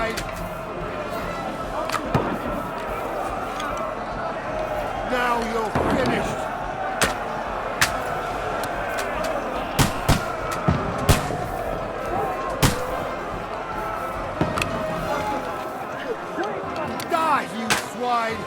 wide. Now you're finished. Die, you swine!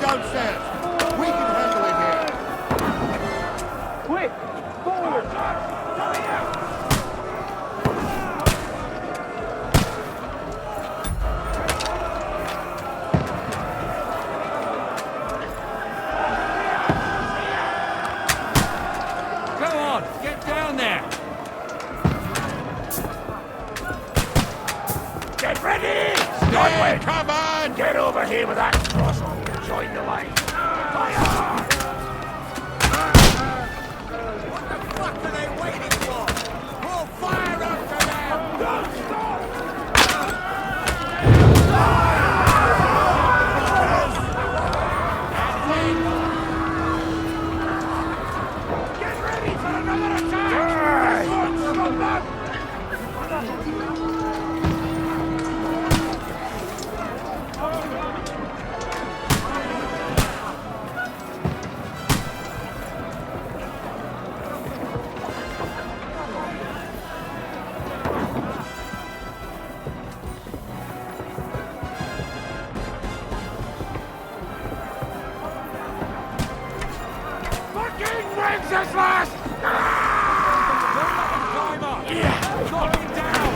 Downstairs. We can handle it here. Quick! Forward! Come on, get down there. Get ready! Stay, come on! Get over here with that crossbow. Join the line. Fire! What the fuck are they waiting for? We'll fire after them! Don't stop! Get ready for another attack! Stop them! When's this last? Climb up. Yeah. Knock him down.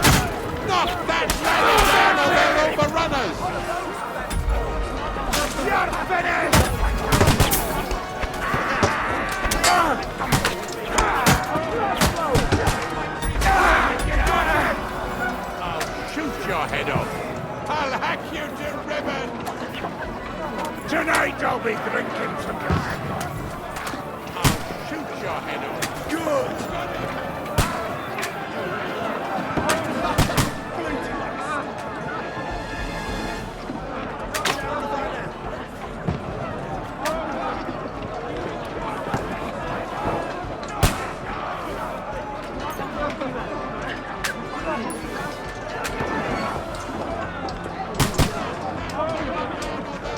Knock that ladder down or they'll overrun us! You're finished! I'll shoot your head off! I'll hack you to ribbons! Tonight I'll be drinking some gas. Shoot your head off! Good!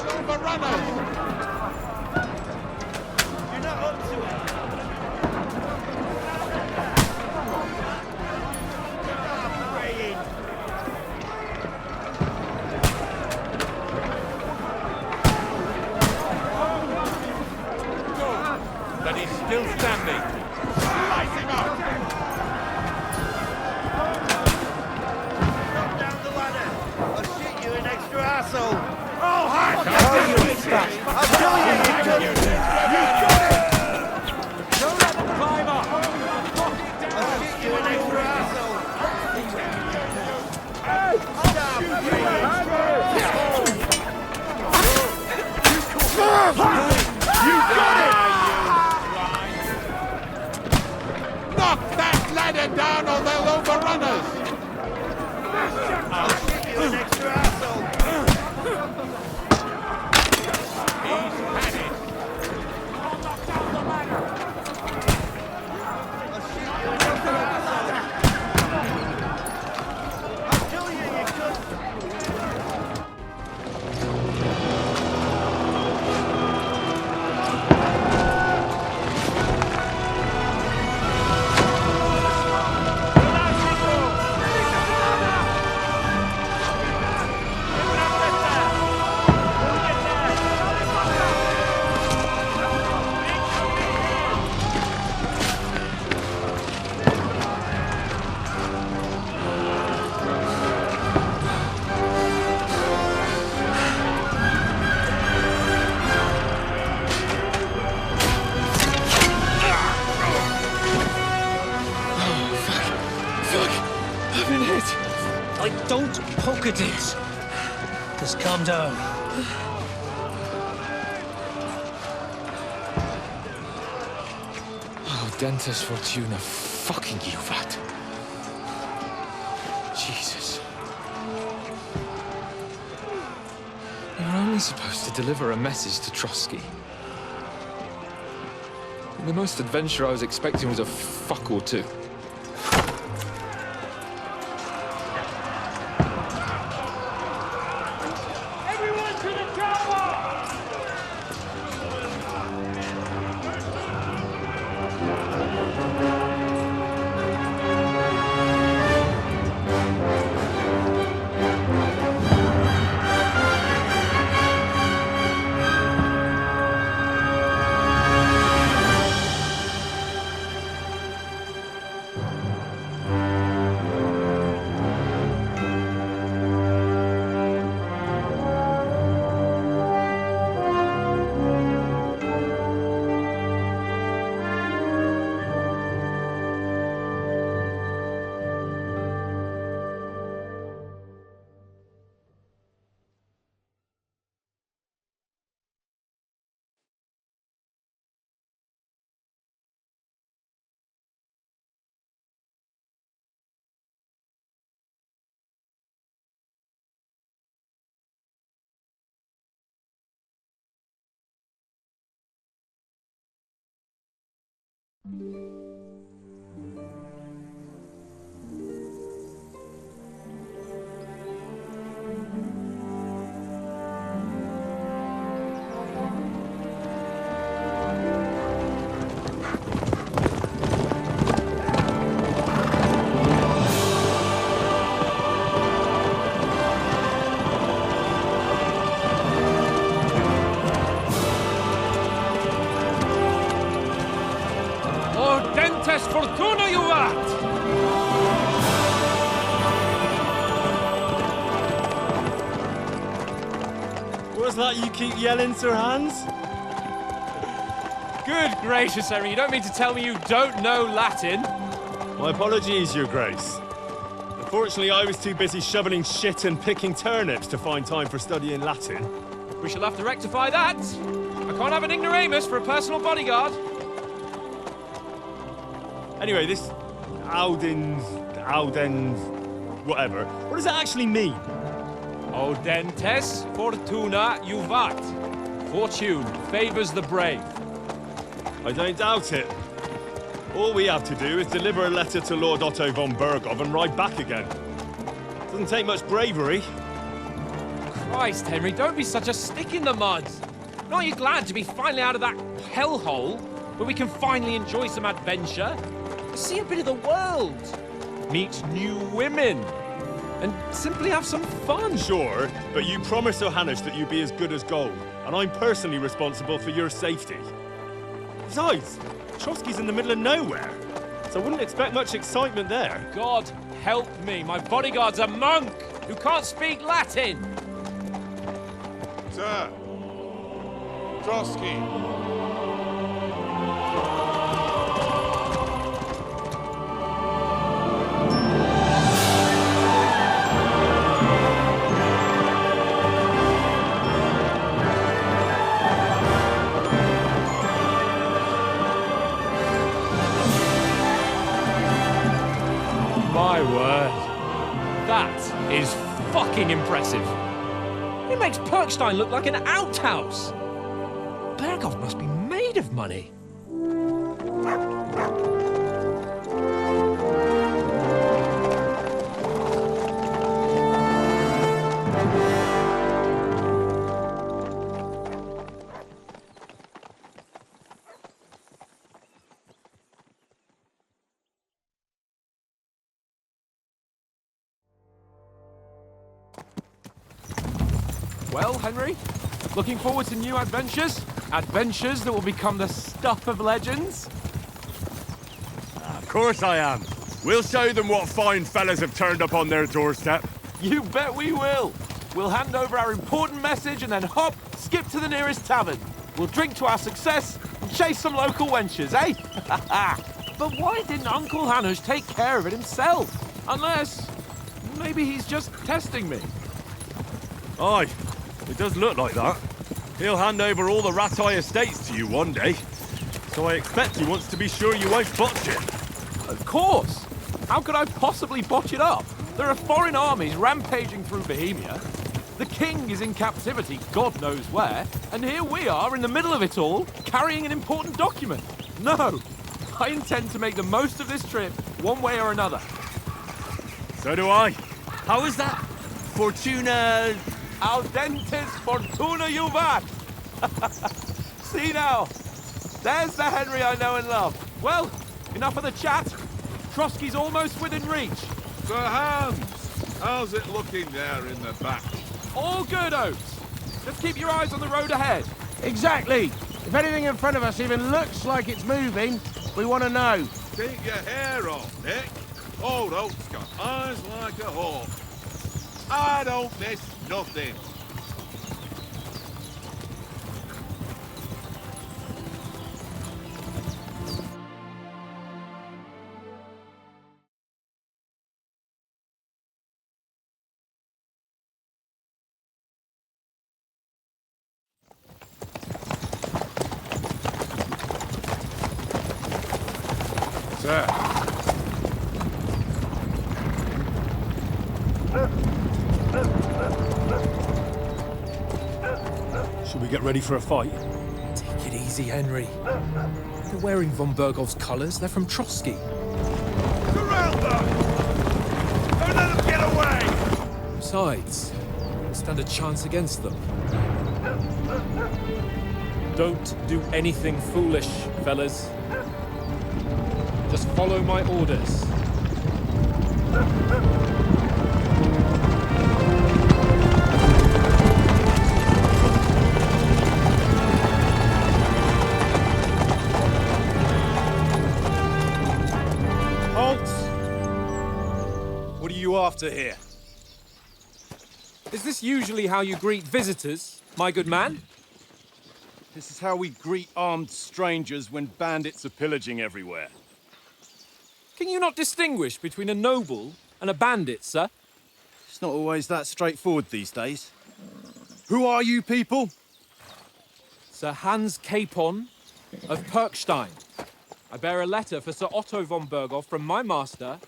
Overrun us! You're not up to it. But he's still standing. Slice him up! Drop down the ladder. I'll shoot you an extra asshole. Oh, hi! I'll tell you, you got it. Don't let them climb up. Knock him down. I'll shoot you an extra asshole. You got it! Knock that ladder down or they'll overrun us! I'll shoot you an extra asshole. He's had it! I'll knock down the ladder. I'll shoot you an extra asshole. I'll kill you, you cunt. Like, don't poke at it. Just calm down. Oh, Dentes Fortuna, fucking you, vat. Jesus. You're only supposed to deliver a message to Trotsky. And the most adventure I was expecting was a fuck or two. Everyone to the tower! Fortuna juvat! What's that you keep yelling, Sir Hans? Good gracious, Henry, you don't mean to tell me you don't know Latin? My apologies, Your Grace. Unfortunately, I was too busy shoveling shit and picking turnips to find time for studying Latin. We shall have to rectify that. I can't have an ignoramus for a personal bodyguard. Anyway, this Audens, whatever. What does that actually mean? Audentes fortuna juvat. Fortune favors the brave. I don't doubt it. All we have to do is deliver a letter to Lord Otto von Bergov and ride back again. Doesn't take much bravery. Christ, Henry, don't be such a stick in the mud. Aren't you glad to be finally out of that hellhole where we can finally enjoy some adventure? See a bit of the world, meet new women, and simply have some fun. Sure, but you promised Johannes that you'd be as good as gold, and I'm personally responsible for your safety. Besides, Trotsky's in the middle of nowhere, so I wouldn't expect much excitement there. God help me, my bodyguard's a monk who can't speak Latin. Sir, Trotsky. My word. That is fucking impressive. It makes Perkstein look like an outhouse. Bergov must be made of money. Well, Henry, looking forward to new adventures? Adventures that will become the stuff of legends? Of course I am. We'll show them what fine fellas have turned up on their doorstep. You bet we will. We'll hand over our important message and then hop, skip to the nearest tavern. We'll drink to our success and chase some local wenches, eh? But why didn't Uncle Hanush take care of it himself? Unless, maybe he's just testing me. Aye, it does look like that. He'll hand over all the Ratai estates to you one day. So I expect he wants to be sure you won't botch it. Of course. How could I possibly botch it up? There are foreign armies rampaging through Bohemia. The king is in captivity, God knows where, and here we are in the middle of it all, carrying an important document. No, I intend to make the most of this trip, one way or another. So do I. How is that? Fortuna... Audentes fortuna juvat! See now, there's the Henry I know and love. Well, enough of the chat. Trotsky's almost within reach. Sir Hans, how's it looking there in the back? All good, Oates. Just keep your eyes on the road ahead. Exactly. If anything in front of us even looks like it's moving, we want to know. Keep your hair on, Nick. Old Oak's got eyes like a hawk. I don't miss nothing. Sir. Should we get ready for a fight? Take it easy, Henry. They're wearing von Bergov's colours. They're from Trotsky. Surround them! Don't let them get away! Besides, we'll stand a chance against them. Don't do anything foolish, fellas. Just follow my orders. Halt! What are you after here? Is this usually how you greet visitors, my good man? This is how we greet armed strangers when bandits are pillaging everywhere. Can you not distinguish between a noble and a bandit, sir? It's not always that straightforward these days. Who are you people? Sir Hans Capon of Perkstein. I bear a letter for Sir Otto von Berghoff from my master,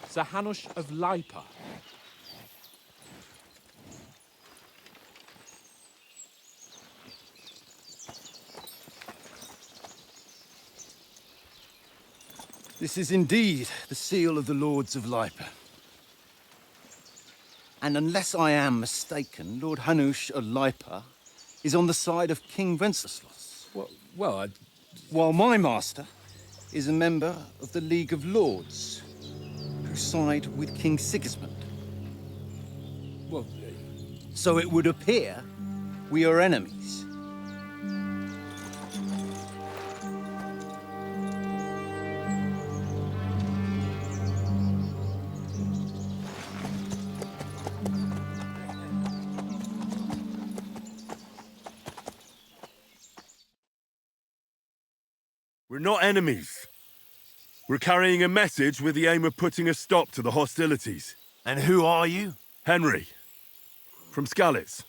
Sir Hanush of Lipa. This is indeed the seal of the Lords of Lipa. And unless I am mistaken, Lord Hanush of Lipa is on the side of King Wenceslas. Well, While my master is a member of the League of Lords, who side with King Sigismund. well, So it would appear we are enemies. We're not enemies. We're carrying a message with the aim of putting a stop to the hostilities. And who are you? Henry, from Skalitz.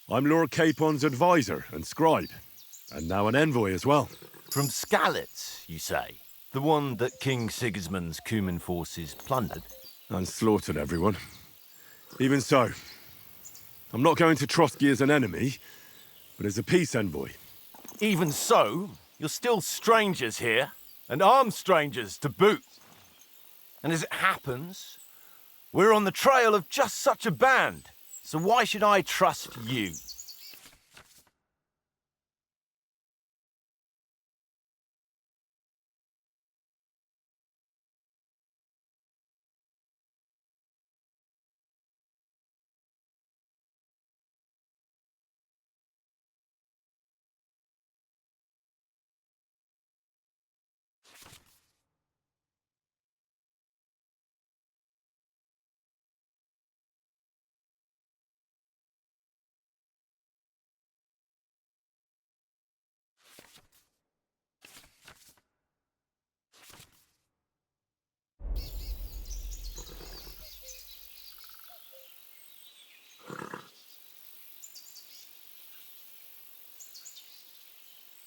I'm Lord Capon's advisor and scribe, and now an envoy as well. From Skalitz, you say? The one that King Sigismund's Cuman forces plundered? And slaughtered everyone. Even so, I'm not going to Trotsky as an enemy, but as a peace envoy. Even so, you're still strangers here, and armed strangers to boot. And as it happens, we're on the trail of just such a band, so why should I trust you?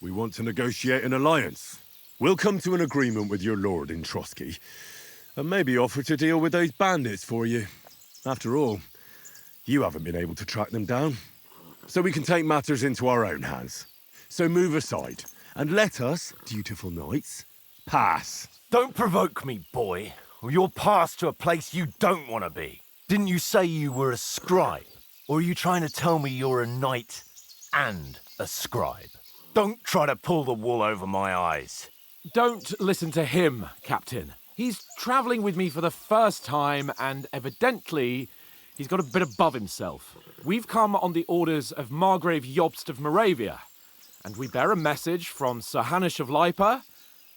We want to negotiate an alliance. We'll come to an agreement with your lord in Trotsky, and maybe offer to deal with those bandits for you. After all, you haven't been able to track them down. So we can take matters into our own hands. So move aside, and let us, dutiful knights, pass. Don't provoke me, boy, or you'll pass to a place you don't want to be. Didn't you say you were a scribe? Or are you trying to tell me you're a knight and a scribe? Don't try to pull the wool over my eyes. Don't listen to him, Captain. He's travelling with me for the first time, and evidently, he's got a bit above himself. We've come on the orders of Margrave Jobst of Moravia, and we bear a message from Sir Hanush of Lipa,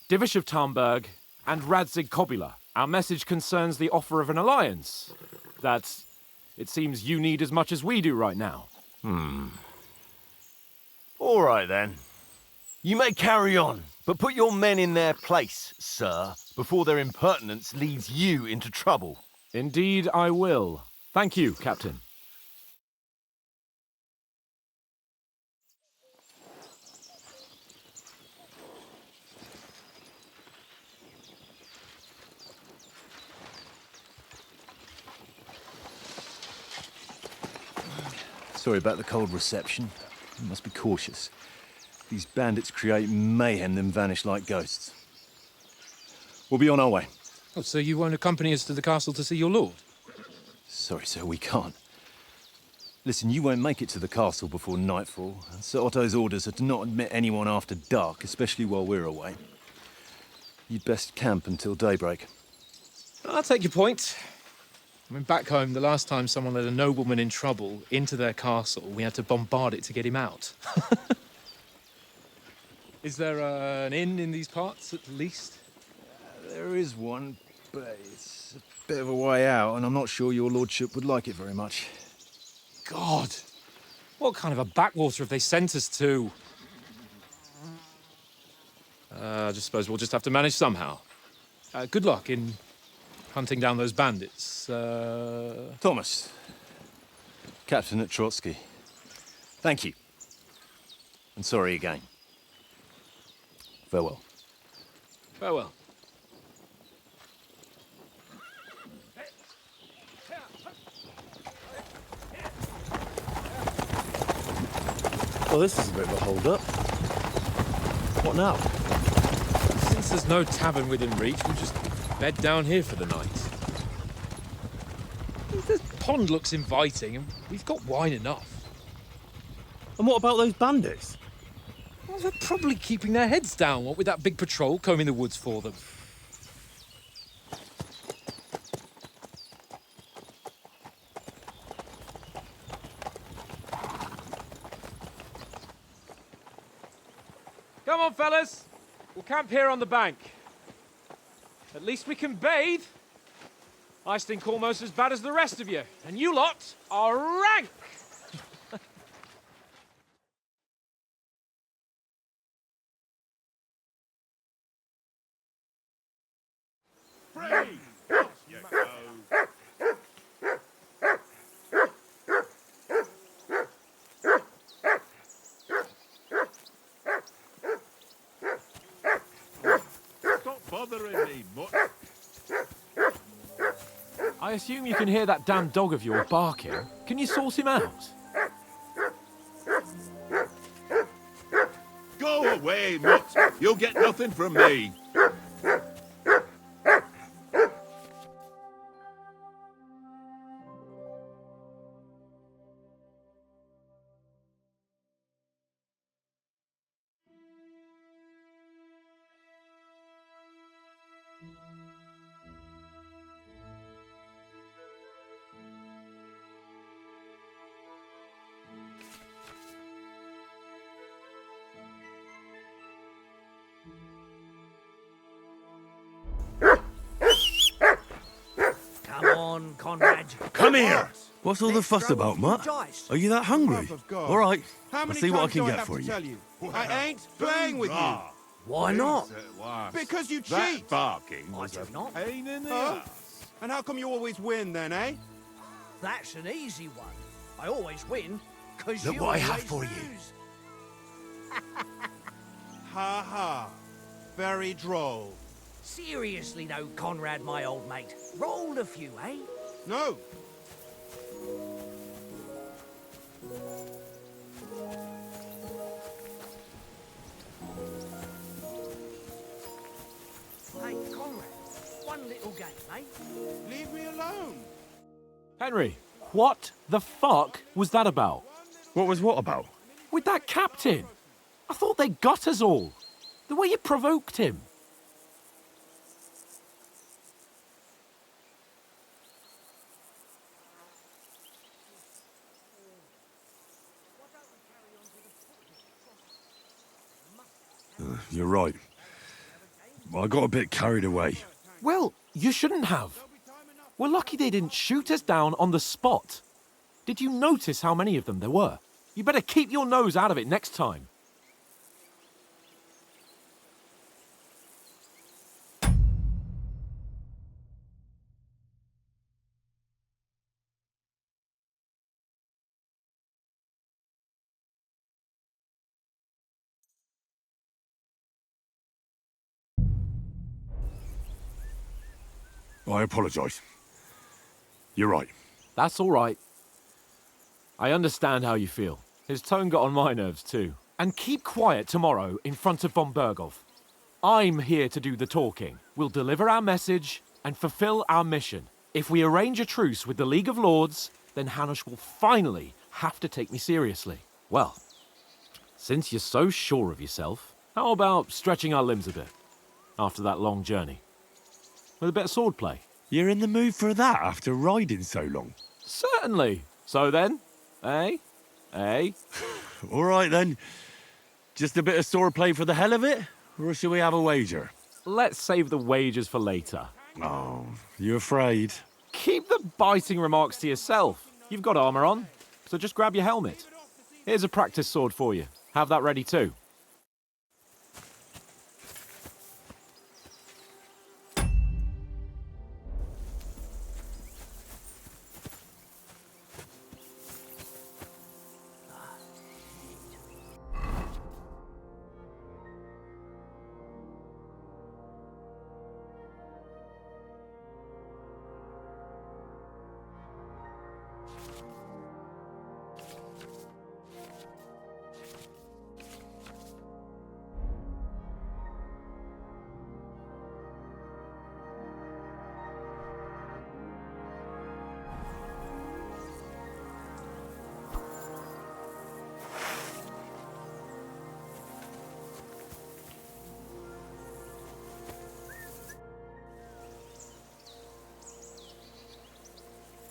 Divish of Tarnberg, and Radzig Kobula. Our message concerns the offer of an alliance that it seems you need as much as we do right now. All right, then. You may carry on, but put your men in their place, sir, before their impertinence leads you into trouble. Indeed, I will. Thank you, Captain. Sorry about the cold reception. You must be cautious. These bandits create mayhem, then vanish like ghosts. We'll be on our way. Oh, so you won't accompany us to the castle to see your lord? Sorry, sir, we can't. Listen, you won't make it to the castle before nightfall. Sir Otto's orders are to not admit anyone after dark, especially while we're away. You'd best camp until daybreak. I'll take your point. I mean, back home, the last time someone let a nobleman in trouble into their castle, we had to bombard it to get him out. Is there an inn in these parts, at least? There is one, but it's a bit of a way out, and I'm not sure your lordship would like it very much. God! What kind of a backwater have they sent us to? I just suppose we'll just have to manage somehow. Good luck in hunting down those bandits. Thomas, Captain at Trotsky. Thank you. And sorry again. Farewell. Farewell. Well, this is a bit of a hold-up. What now? Since there's no tavern within reach, we'll just bed down here for the night. The pond looks inviting, and we've got wine enough. And what about those bandits? Well, they're probably keeping their heads down, what with that big patrol combing the woods for them. Come on, fellas. We'll camp here on the bank. At least we can bathe. I stink almost as bad as the rest of you, and you lot are rank! Free! Off you go. Stop bothering me, mutt. I assume you can hear that damn dog of yours barking. Can you sort him out? Go away, mutt. You'll get nothing from me. Come on, Conrad. Come here! What's all the fuss about, Mutt? Are you that hungry? All right, I'll see what I can get for you. I ain't playing with you. Why not? Because you That cheat. barking I was do a not. pain in the Huh? ass. And how come you always win then, eh? That's an easy one. I always win, because Look you what I always have for you. lose. Ha ha. Very droll. Seriously though, Conrad, my old mate. Rolled a few, eh? No. Hey, Conrad, one little game, eh? Leave me alone. Henry, what the fuck was that about? What was what about? With that captain? I thought they got us all. The way you provoked him. You're right. I got a bit carried away. Well, you shouldn't have. We're lucky they didn't shoot us down on the spot. Did you notice how many of them there were? You better keep your nose out of it next time. I apologise. You're right. That's all right. I understand how you feel. His tone got on my nerves too. And keep quiet tomorrow in front of von Berghoff. I'm here to do the talking. We'll deliver our message and fulfill our mission. If we arrange a truce with the League of Lords, then Hanush will finally have to take me seriously. Well, since you're so sure of yourself, how about stretching our limbs a bit after that long journey? With a bit of swordplay. You're in the mood for that after riding so long? Certainly. So then, eh? Eh? All right then. Just a bit of swordplay for the hell of it? Or shall we have a wager? Let's save the wagers for later. Oh, you afraid? Keep the biting remarks to yourself. You've got armour on, so just grab your helmet. Here's a practice sword for you. Have that ready too.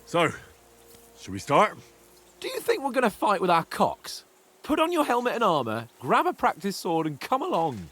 So, shall we start? Do you think we're going to fight with our cocks? Put on your helmet and armour, grab a practice sword and come along.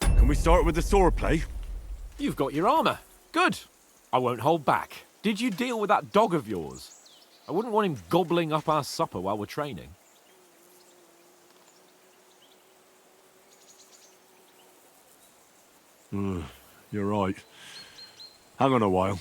Can we start with the swordplay? You've got your armour. Good. I won't hold back. Did you deal with that dog of yours? I wouldn't want him gobbling up our supper while we're training. You're right. Hang on a while.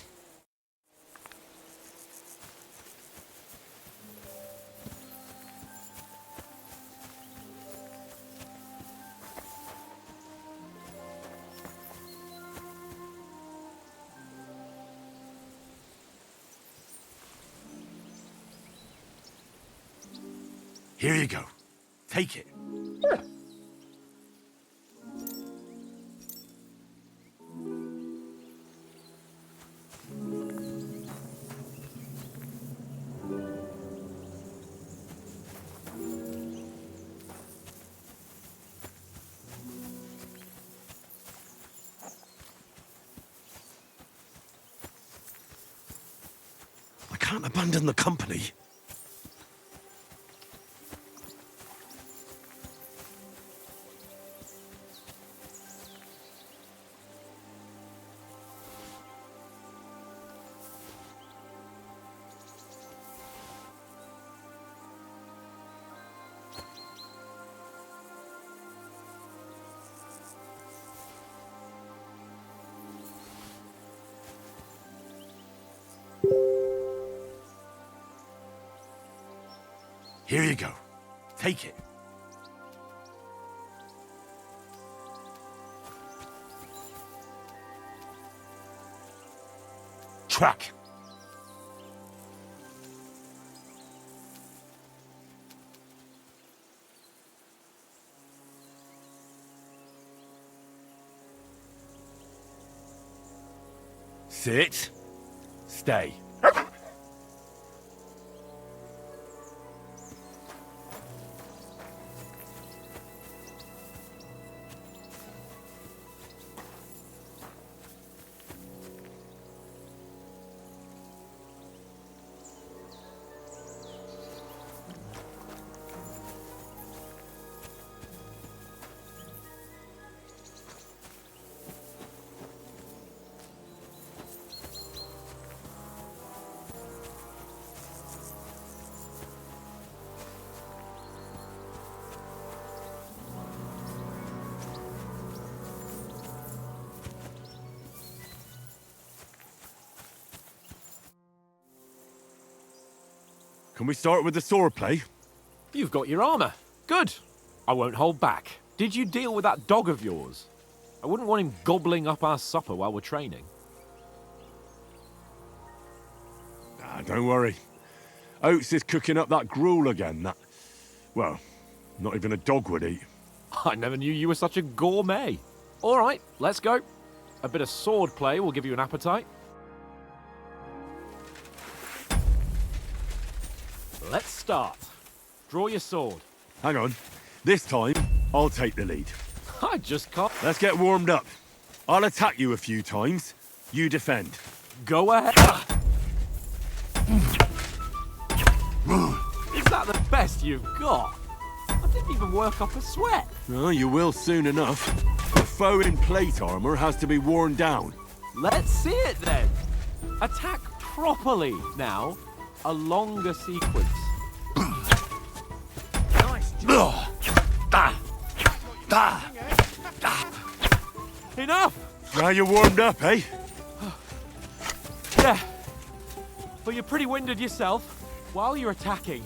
Here you go. Take it. I can't abandon the company. Here you go. Take it. Track. Sit. Stay. Can we start with the sword play? You've got your armor. Good. I won't hold back. Did you deal with that dog of yours? I wouldn't want him gobbling up our supper while we're training. Don't worry. Oates is cooking up that gruel again. That, well, not even a dog would eat. I never knew you were such a gourmet. All right, let's go. A bit of sword play will give you an appetite. Let's start. Draw your sword. Hang on. This time, I'll take the lead. I just can't. Let's get warmed up. I'll attack you a few times. You defend. Go ahead. Is that the best you've got? I didn't even work up a sweat. Oh, you will soon enough. A foe in plate armor has to be worn down. Let's see it then. Attack properly now. A longer sequence. Enough! Now you're warmed up, eh? Yeah. But you're pretty winded yourself. While you're attacking,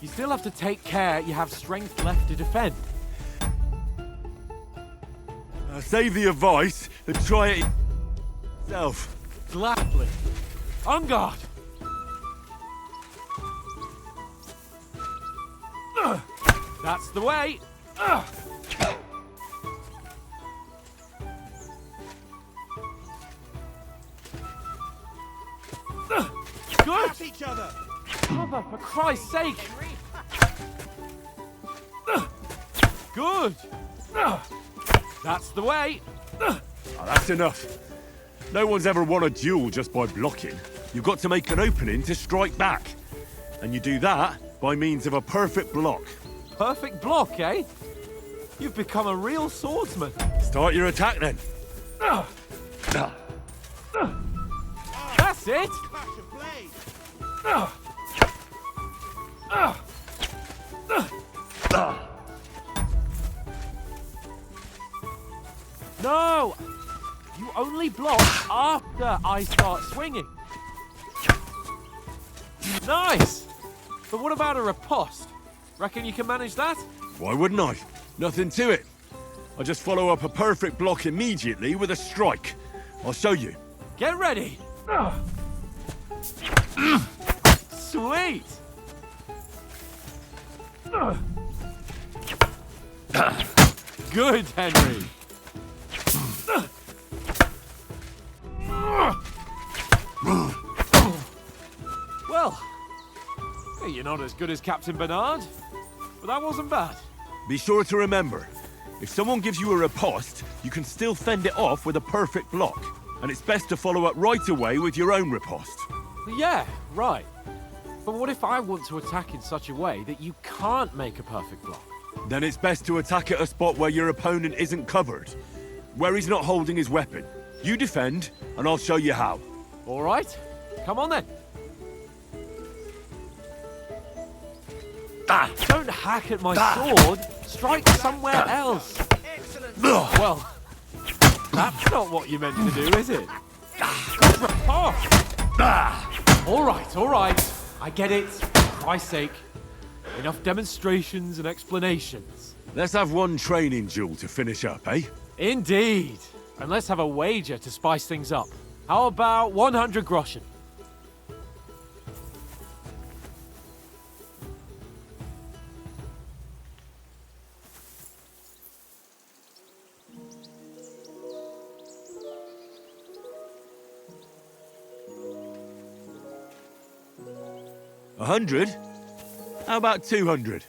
you still have to take care you have strength left to defend. Save the advice and try it yourself. Gladly. On guard! That's the way. Good. Each other. Cover, for Christ's sake. Good. That's the way. Oh, that's enough. No one's ever won a duel just by blocking. You've got to make an opening to strike back. And you do that by means of a perfect block. Perfect block, eh? You've become a real swordsman. Start your attack then. That's it. No! You only block after I start swinging. Nice! But what about a riposte? Reckon you can manage that? Why wouldn't I? Nothing to it. I just follow up a perfect block immediately with a strike. I'll show you. Get ready! Sweet! Good, Henry! Well, you're not as good as Captain Bernard, but that wasn't bad. Be sure to remember, if someone gives you a riposte, you can still fend it off with a perfect block. And it's best to follow up right away with your own riposte. Yeah, right. But what if I want to attack in such a way that you can't make a perfect block? Then it's best to attack at a spot where your opponent isn't covered, where he's not holding his weapon. You defend, and I'll show you how. All right, come on then. Don't hack at my sword. Strike somewhere else. Well, that's not what you meant to do, is it? All right. I get it. For Christ's sake. Enough demonstrations and explanations. Let's have one training duel to finish up, eh? Indeed. And let's have a wager to spice things up. How about 100 groschen? A 100? How about 200?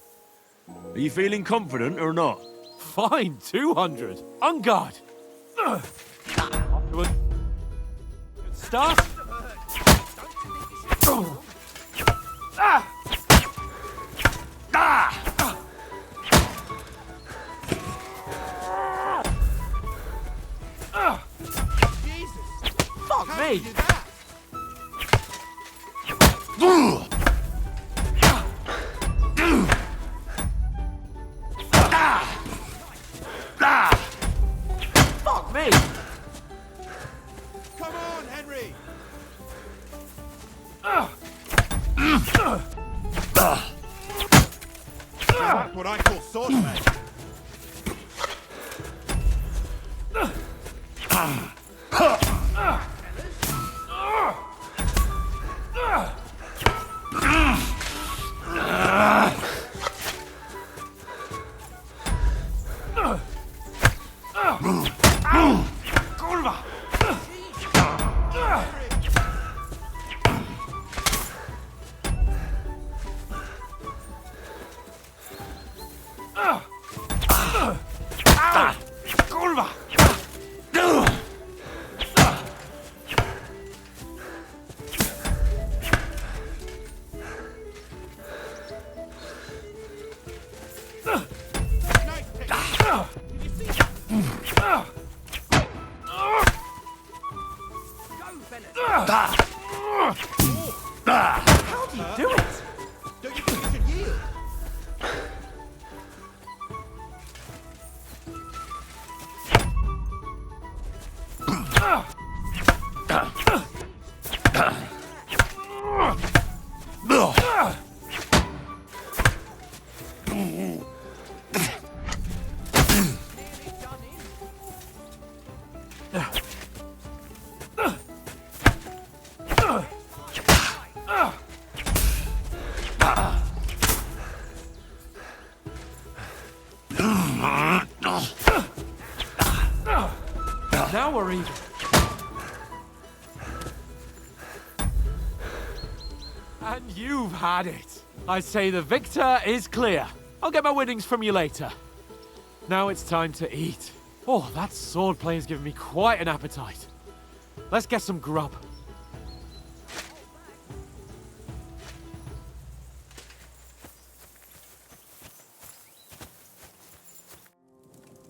Are you feeling confident or not? Fine, 200. On guard. Good start. Fuck me. Fuck me. Come on, Henry! That's what I call swordplay. How do you do it? Don't you think you should yield? Now we're even. And you've had it. I say the victor is clear. I'll get my winnings from you later. Now it's time to eat. Oh, that swordplay has given me quite an appetite. Let's get some grub.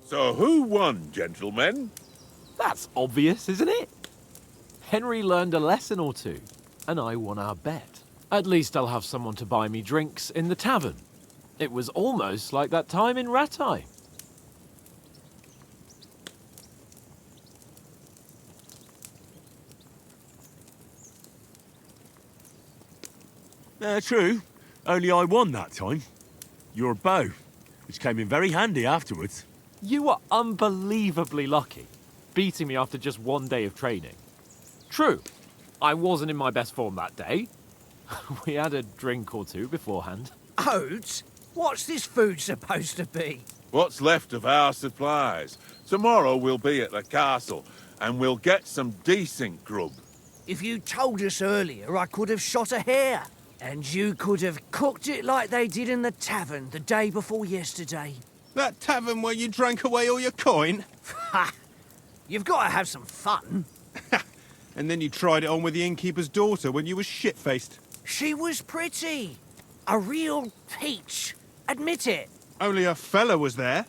So who won, gentlemen? That's obvious, isn't it? Henry learned a lesson or two, and I won our bet. At least I'll have someone to buy me drinks in the tavern. It was almost like that time in Rattay. True. Only I won that time. Your bow, which came in very handy afterwards. You were unbelievably lucky, beating me after just one day of training. True, I wasn't in my best form that day. We had a drink or two beforehand. Oats? What's this food supposed to be? What's left of our supplies. Tomorrow we'll be at the castle, and we'll get some decent grub. If you told us earlier, I could have shot a hare. And you could have cooked it like they did in the tavern the day before yesterday. That tavern where you drank away all your coin? Ha! You've got to have some fun. And then you tried it on with the innkeeper's daughter when you were shit-faced. She was pretty. A real peach. Admit it. Only a fella was there.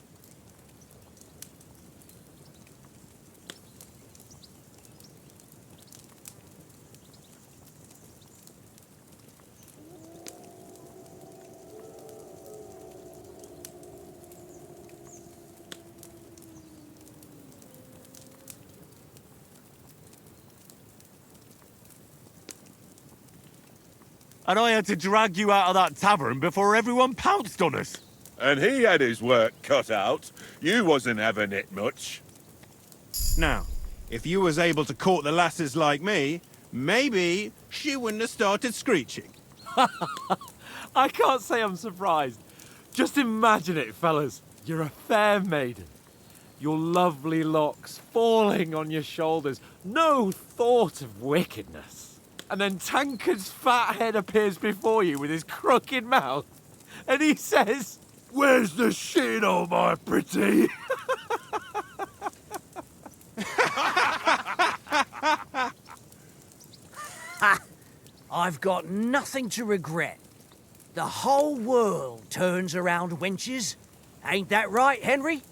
And I had to drag you out of that tavern before everyone pounced on us. And he had his work cut out. You wasn't having it much. Now, if you was able to court the lasses like me, maybe she wouldn't have started screeching. I can't say I'm surprised. Just imagine it, fellas. You're a fair maiden. Your lovely locks falling on your shoulders. No thought of wickedness. And then Tankard's fat head appears before you with his crooked mouth. And he says, "Where's the shit, oh my pretty?" I've got nothing to regret. The whole world turns around wenches. Ain't that right, Henry?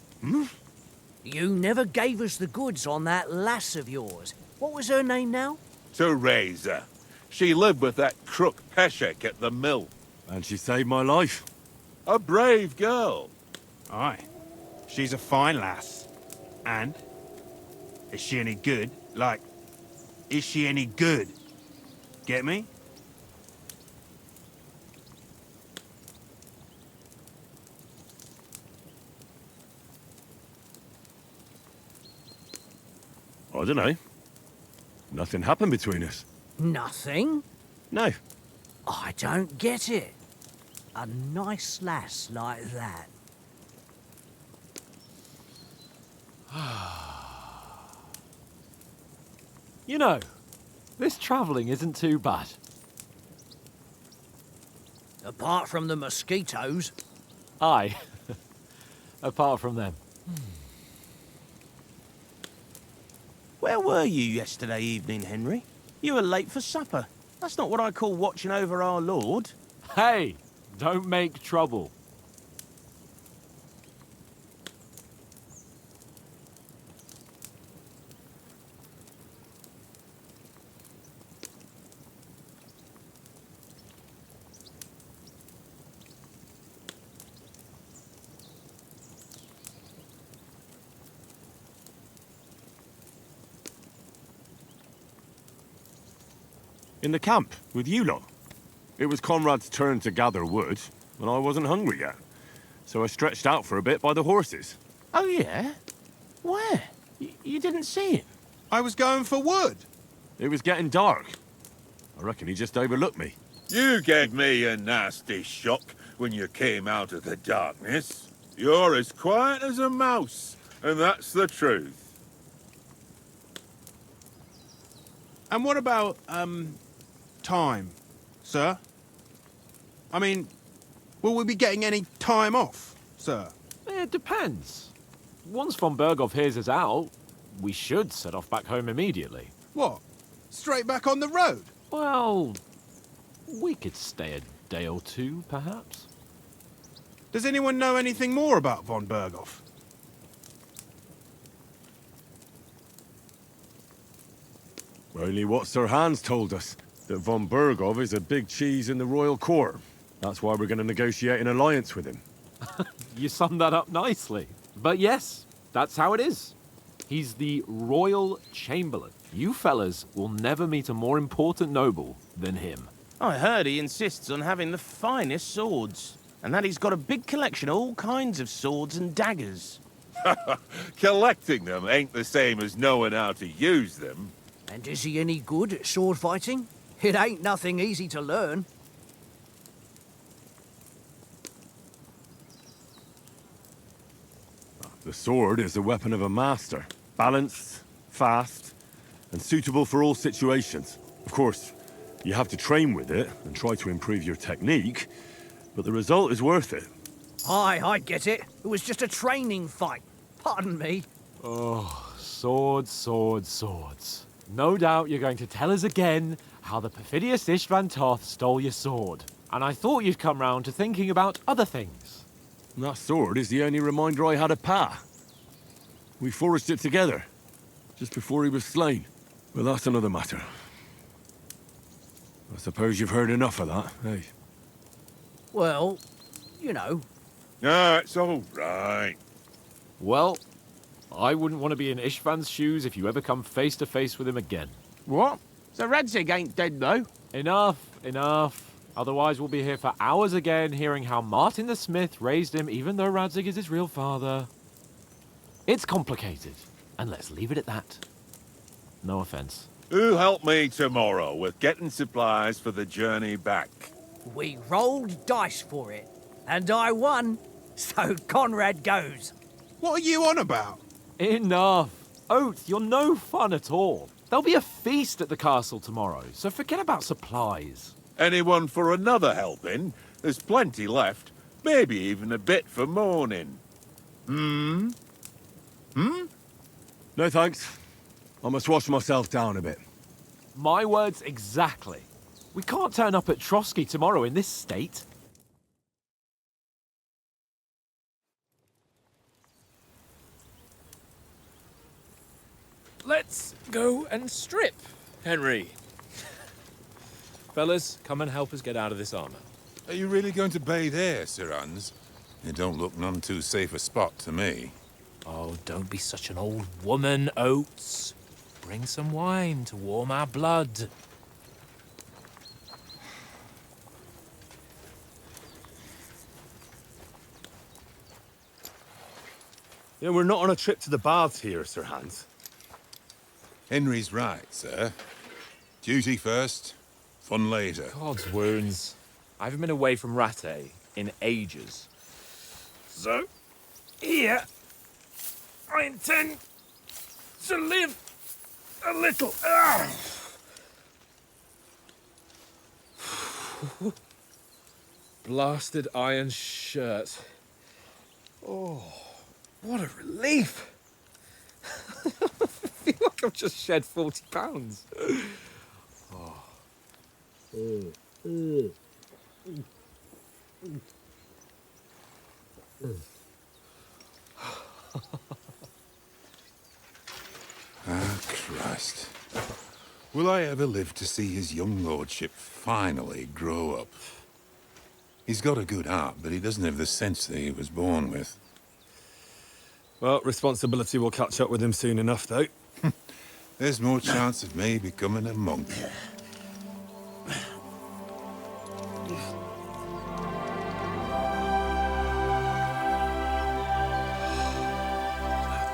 You never gave us the goods on that lass of yours. What was her name now? Teresa. She lived with that crook Peshek at the mill. And she saved my life. A brave girl. Aye. She's a fine lass. And? Is she any good? Like, is she any good? Get me? I don't know. Nothing happened between us. Nothing? No. I don't get it. A nice lass like that. You know, this travelling isn't too bad. Apart from the mosquitoes. Aye. Apart from them. Where were you yesterday evening, Henry? You were late for supper. That's not what I call watching over our Lord. Hey, don't make trouble. In the camp, with you lot. It was Conrad's turn to gather wood, and I wasn't hungry yet. So I stretched out for a bit by the horses. Oh, yeah? Where? You didn't see him? I was going for wood. It was getting dark. I reckon he just overlooked me. You gave me a nasty shock when you came out of the darkness. You're as quiet as a mouse, and that's the truth. And what about, time, sir? I mean, will we be getting any time off, sir? It depends. Once von Berghoff hears us out, we should set off back home immediately. What? Straight back on the road? Well, we could stay a day or two, perhaps. Does anyone know anything more about von Berghoff? Only what Sir Hans told us, that von Berghoff is a big cheese in the royal court. That's why we're going to negotiate an alliance with him. You summed that up nicely. But yes, that's how it is. He's the royal chamberlain. You fellas will never meet a more important noble than him. I heard he insists on having the finest swords, and that he's got a big collection of all kinds of swords and daggers. Collecting them ain't the same as knowing how to use them. And is he any good at sword fighting? It ain't nothing easy to learn. The sword is the weapon of a master. Balanced, fast, and suitable for all situations. Of course, you have to train with it and try to improve your technique, but the result is worth it. Aye, I get it. It was just a training fight. Pardon me. Oh, swords, swords, swords. No doubt you're going to tell us again how the perfidious Istvan Toth stole your sword. And I thought you'd come round to thinking about other things. And that sword is the only reminder I had of Pa. We forged it together, just before he was slain. But that's another matter. I suppose you've heard enough of that, eh? Well, you know. Ah, it's all right. Well, I wouldn't want to be in Istvan's shoes if you ever come face to face with him again. What? So Radzig ain't dead, though? Enough, enough. Otherwise, we'll be here for hours again, hearing how Martin the Smith raised him, even though Radzig is his real father. It's complicated, and let's leave it at that. No offense. Who help me tomorrow with getting supplies for the journey back? We rolled dice for it, and I won, so Conrad goes. What are you on about? Enough. Oath, you're no fun at all. There'll be a feast at the castle tomorrow, so forget about supplies. Anyone for another helping? There's plenty left. Maybe even a bit for morning. No thanks. I must wash myself down a bit. My words exactly. We can't turn up at Trotsky tomorrow in this state. Let's go and strip, Henry. Fellas, come and help us get out of this armor. Are you really going to bathe here, Sir Hans? It don't look none too safe a spot to me. Oh, don't be such an old woman, Oates. Bring some wine to warm our blood. Yeah, we're not on a trip to the baths here, Sir Hans. Henry's right, sir. Duty first, fun later. God's wounds. I haven't been away from Rattay in ages. So, here, I intend to live a little. Blasted iron shirt. Oh, what a relief. I feel like I've just shed 40 pounds. Ah, Christ. Will I ever live to see his young lordship finally grow up? He's got a good heart, but he doesn't have the sense that he was born with. Well, responsibility will catch up with him soon enough, though. There's more chance of me becoming a monk.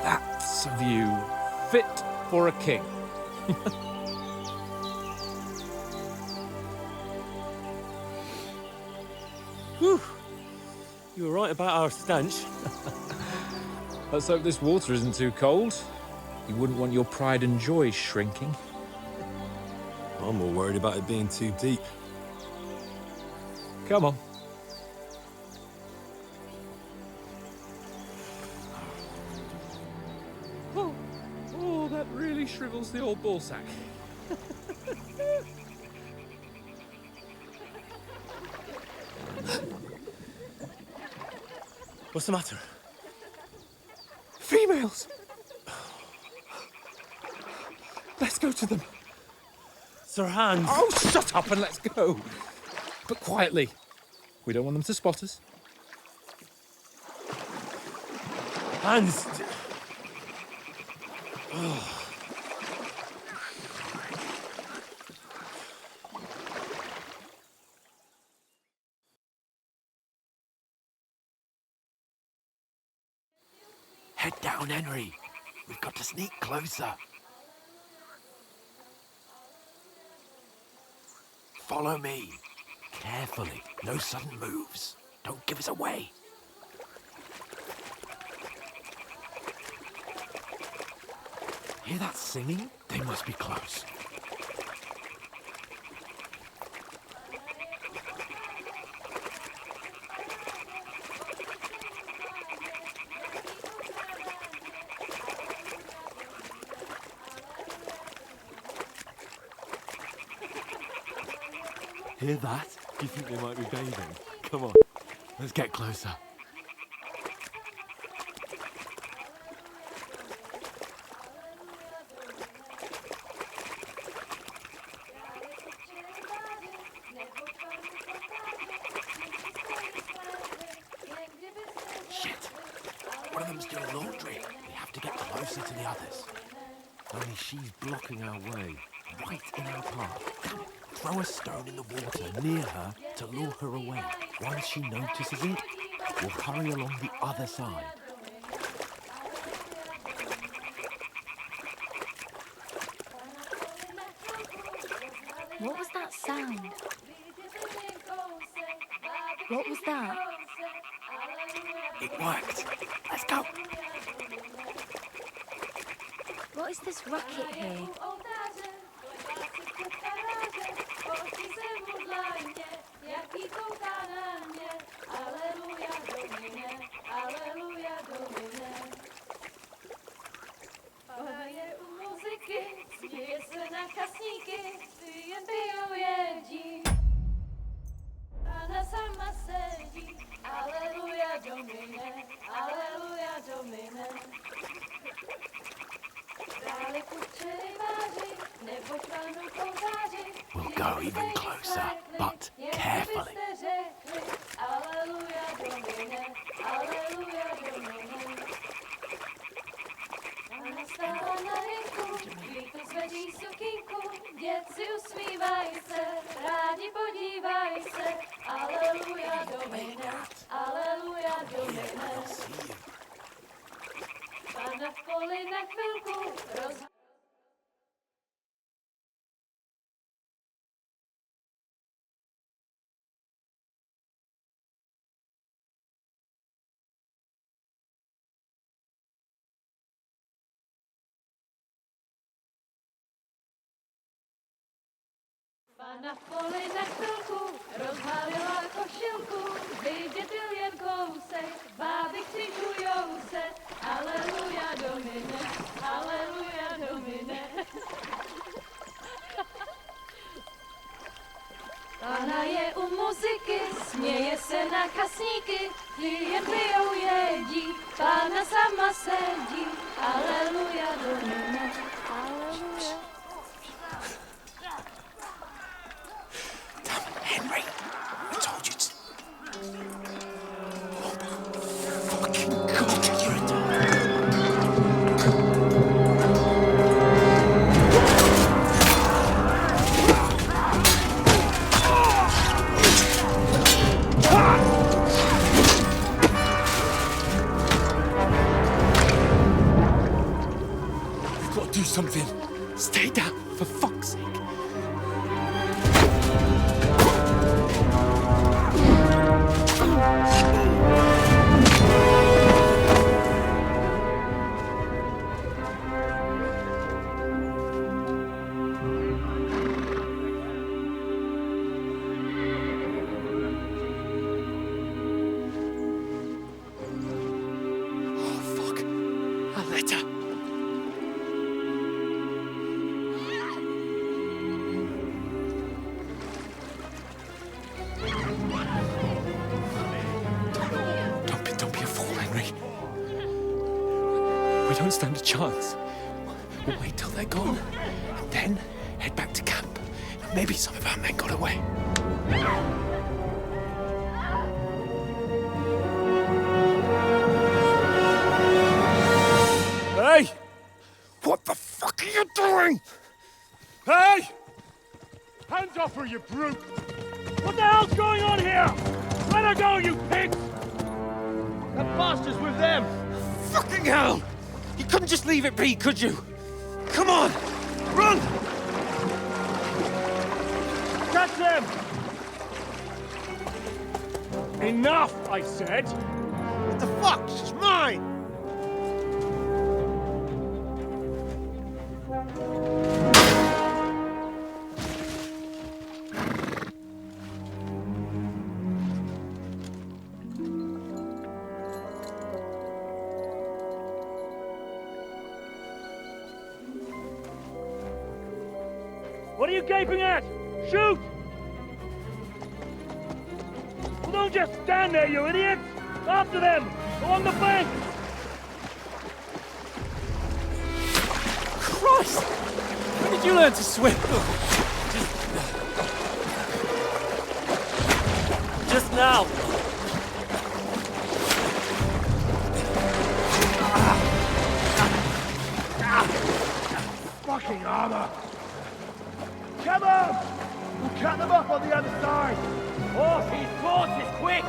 That's a view fit for a king. Whew. You were right about our stench. Let's hope this water isn't too cold. You wouldn't want your pride and joy shrinking. I'm more worried about it being too deep. Come on. Oh, that really shrivels the old ball sack. What's the matter? Females! Let's go to them. Sir Hans! Oh, shut up and let's go. But quietly. We don't want them to spot us. Hans! Oh. Head down, Henry. We've got to sneak closer. Follow me. Carefully. No sudden moves. Don't give us away. Hear that singing? They must be close. Hear that? Do you think they might be bathing? Come on, let's get closer. Shit! One of them's doing laundry. We have to get closer to the others. Only she's blocking our way, right in our path. Damn it. throw a stone in the water near her to lure her away. Once she notices it, we'll hurry along the other side. What was that sound? What was that? It worked. Let's go. What is this racket here? We'll go even closer, but carefully. Pana v poli na chvilku rozhalila košilku, vidět byl jen kousek, báby křižujou se, aleluja Domine, aleluja Domine. Pana je u muziky, směje se na kasníky, jen pijou jedí, Pana sama sedí, aleluja Domine, aleluja. Henry, I told you to. Fucking God, you're a We've got to do something. Stay down, for fuck's sake. We don't stand a chance. We'll wait till they're gone, and then head back to camp. Maybe some of our men got away. Hey! What the fuck are you doing? Hey! Hands off her, you brute! What the hell's going on here? Let her go, you pigs! That bastard's with them! Fucking hell! You couldn't just leave it be, could you? Come on! Run! Catch them! Enough, I said! What the fuck? She's mine! What are you gaping at? Shoot! Well, don't just stand there, you idiots! After them! Along the bank! Christ! When did you learn to swim? Just now! Fucking armor! Come on! the other side! Horses, horses, quick!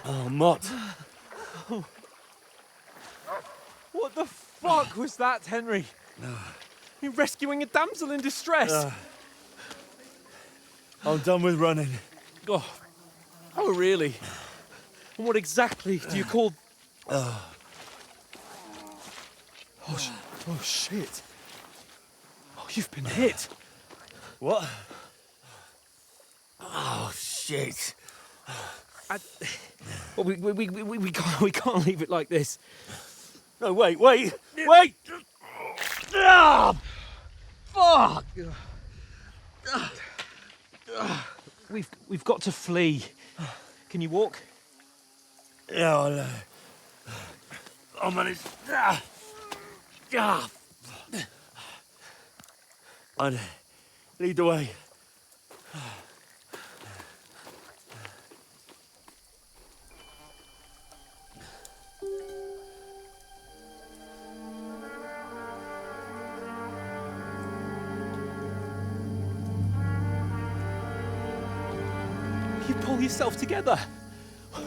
Oh, Mott. What the fuck was that, Henry? You're rescuing a damsel in distress. I'm done with running. Oh, really? And what exactly do you call... Oh, shit. Oh, you've been hit. What? Oh, shit. Well, we can't leave it like this. No, wait! Ah! Fuck! We've got to flee. Can you walk? Yeah, I know. I'll manage. I'd lead the way. You pull yourself together.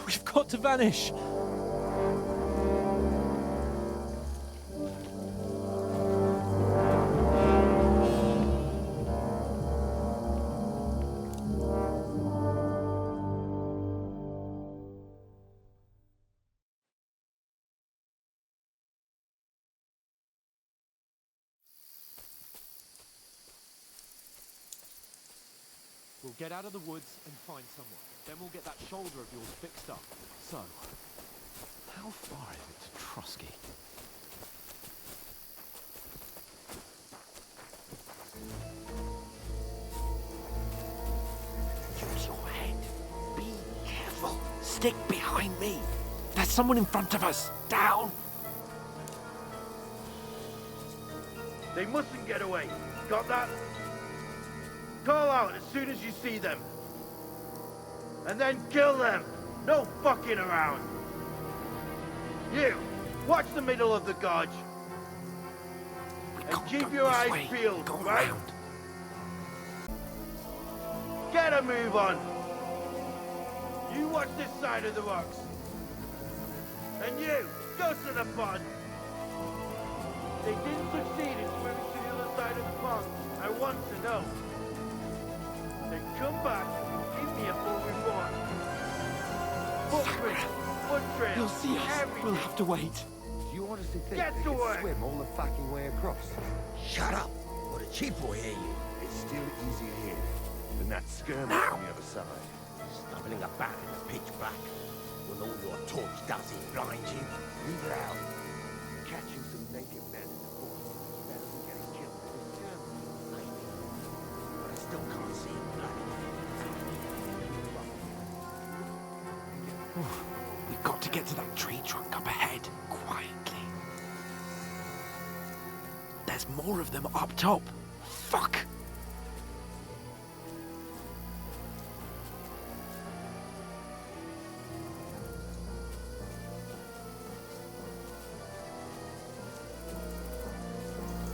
We've got to vanish. We'll get out of the woods and find someone. Then we'll get that shoulder of yours fixed up. So, how far is it to Trusky? Use your head. Be careful. Stick behind me. There's someone in front of us. Down. They mustn't get away. Got that? Call out as soon as you see them. And then kill them. No fucking around. You, watch the middle of the gorge. And keep your eyes peeled, right? Get a move on. You watch this side of the rocks. And you, go to the pond. They didn't succeed in swimming to the other side of the pond. I want to know. Then come back, give me a full report. Footprints, foot trails, You'll see us. everything. We'll have to wait. Do you honestly think Get they to can work. swim all the fucking way across? Shut up, or the chief will hear you. It's still easier here than that skirmish on the other side. Stumbling about in the pitch black. When all your torch does is blind you. Leave it out. Catching some naked men in the forest is better than getting killed in a skirmish. Maybe. But I still can't see blood. We've got to get to that tree trunk up ahead, quietly. There's more of them up top. Fuck!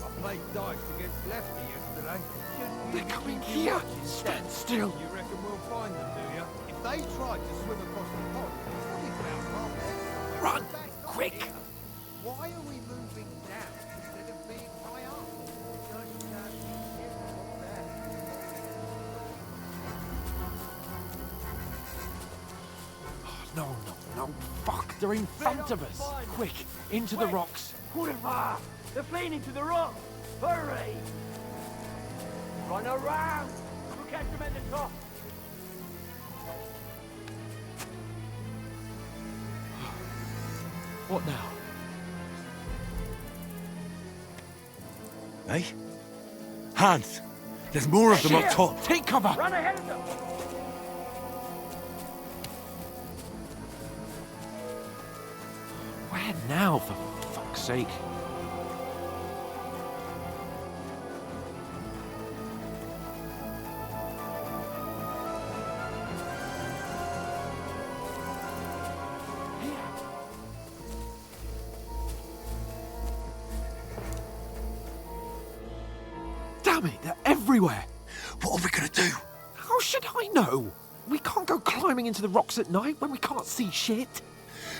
I played dice against Lefty yesterday. They're coming here. Stand still. You reckon we'll find them, do you? If they tried to swim across the pond, they'll probably found half their Run! Quick! Why are we moving down instead of being high up? No. Fuck, they're in front of us. Quick, into the rocks. Kurva! They're fleeing into the rocks! Hurry! Run around! We'll catch them at the top! What now? Hey? Hans! There's more of them up top! Take cover! Run ahead of them! Where now, for fuck's sake? Damn it, they're everywhere. What are we gonna do? How should I know? We can't go climbing into the rocks at night when we can't see shit.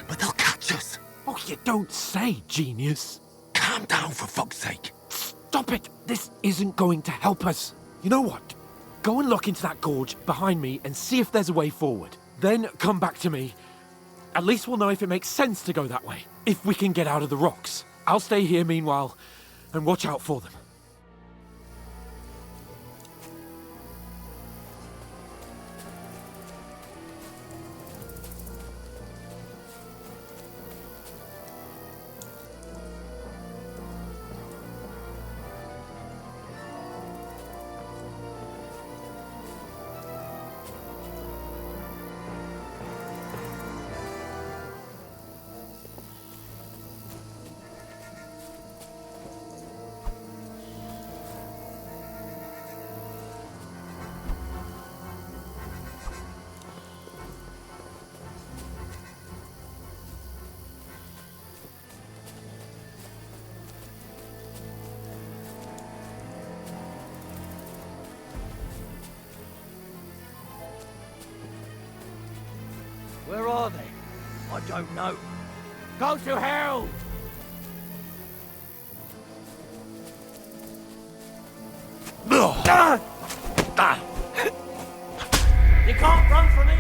But they'll catch us. Oh, you don't say, genius. Calm down, for fuck's sake. Stop it. This isn't going to help us. You know what? Go and look into that gorge behind me and see if there's a way forward. Then come back to me. At least we'll know if it makes sense to go that way. If we can get out of the rocks. I'll stay here meanwhile and watch out for them. Where are they? I don't know. Go to hell! You can't run from me!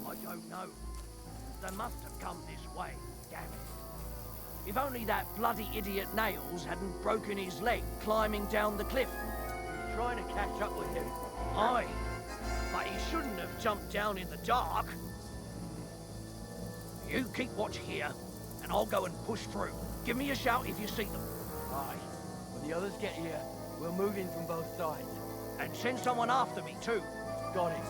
I don't know. They must have come this way, damn it. If only that bloody idiot Nails hadn't broken his leg climbing down the cliff. Trying to catch up with him. Aye, but he shouldn't have jumped down in the dark. You keep watch here, and I'll go and push through. Give me a shout if you see them. Aye. When the others get here, we'll move in from both sides. And send someone after me too. Got it.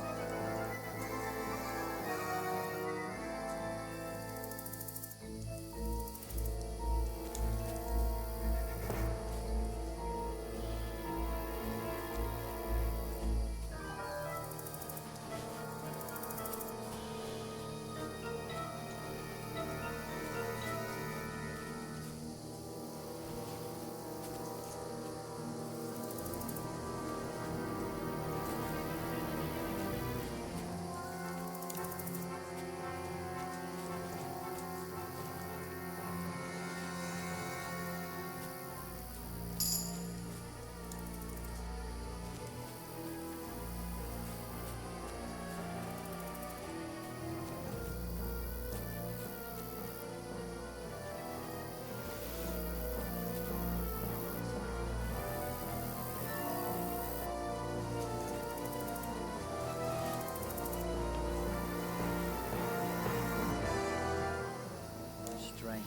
Strange.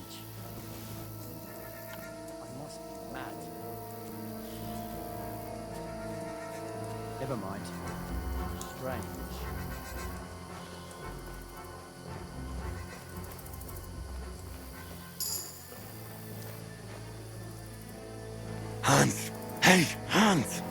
I must be mad. Never mind. Strange. Hans! Hey, Hans!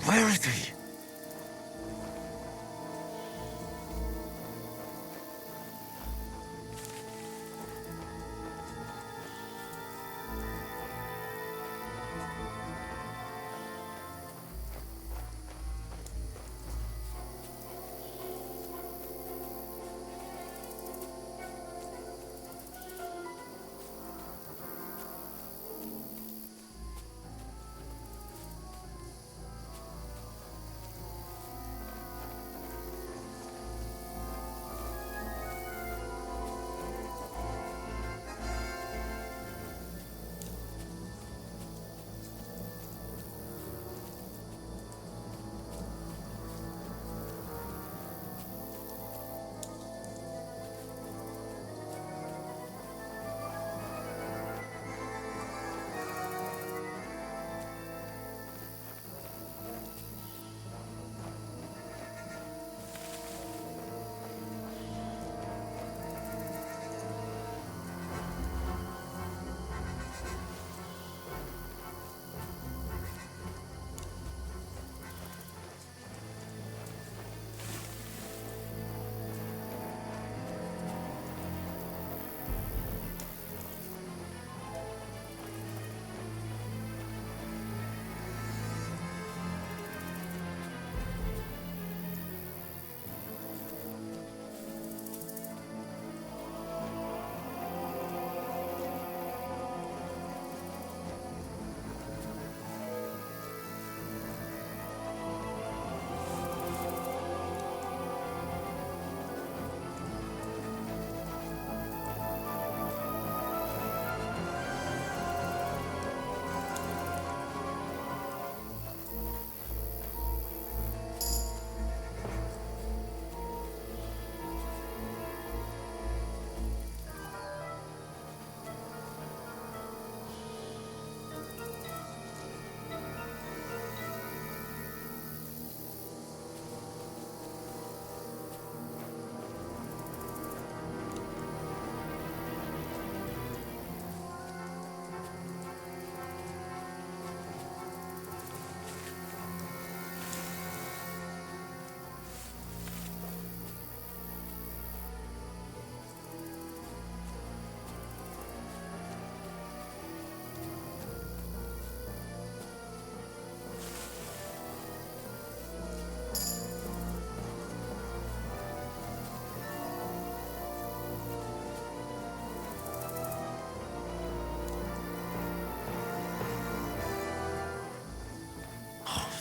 Where is he?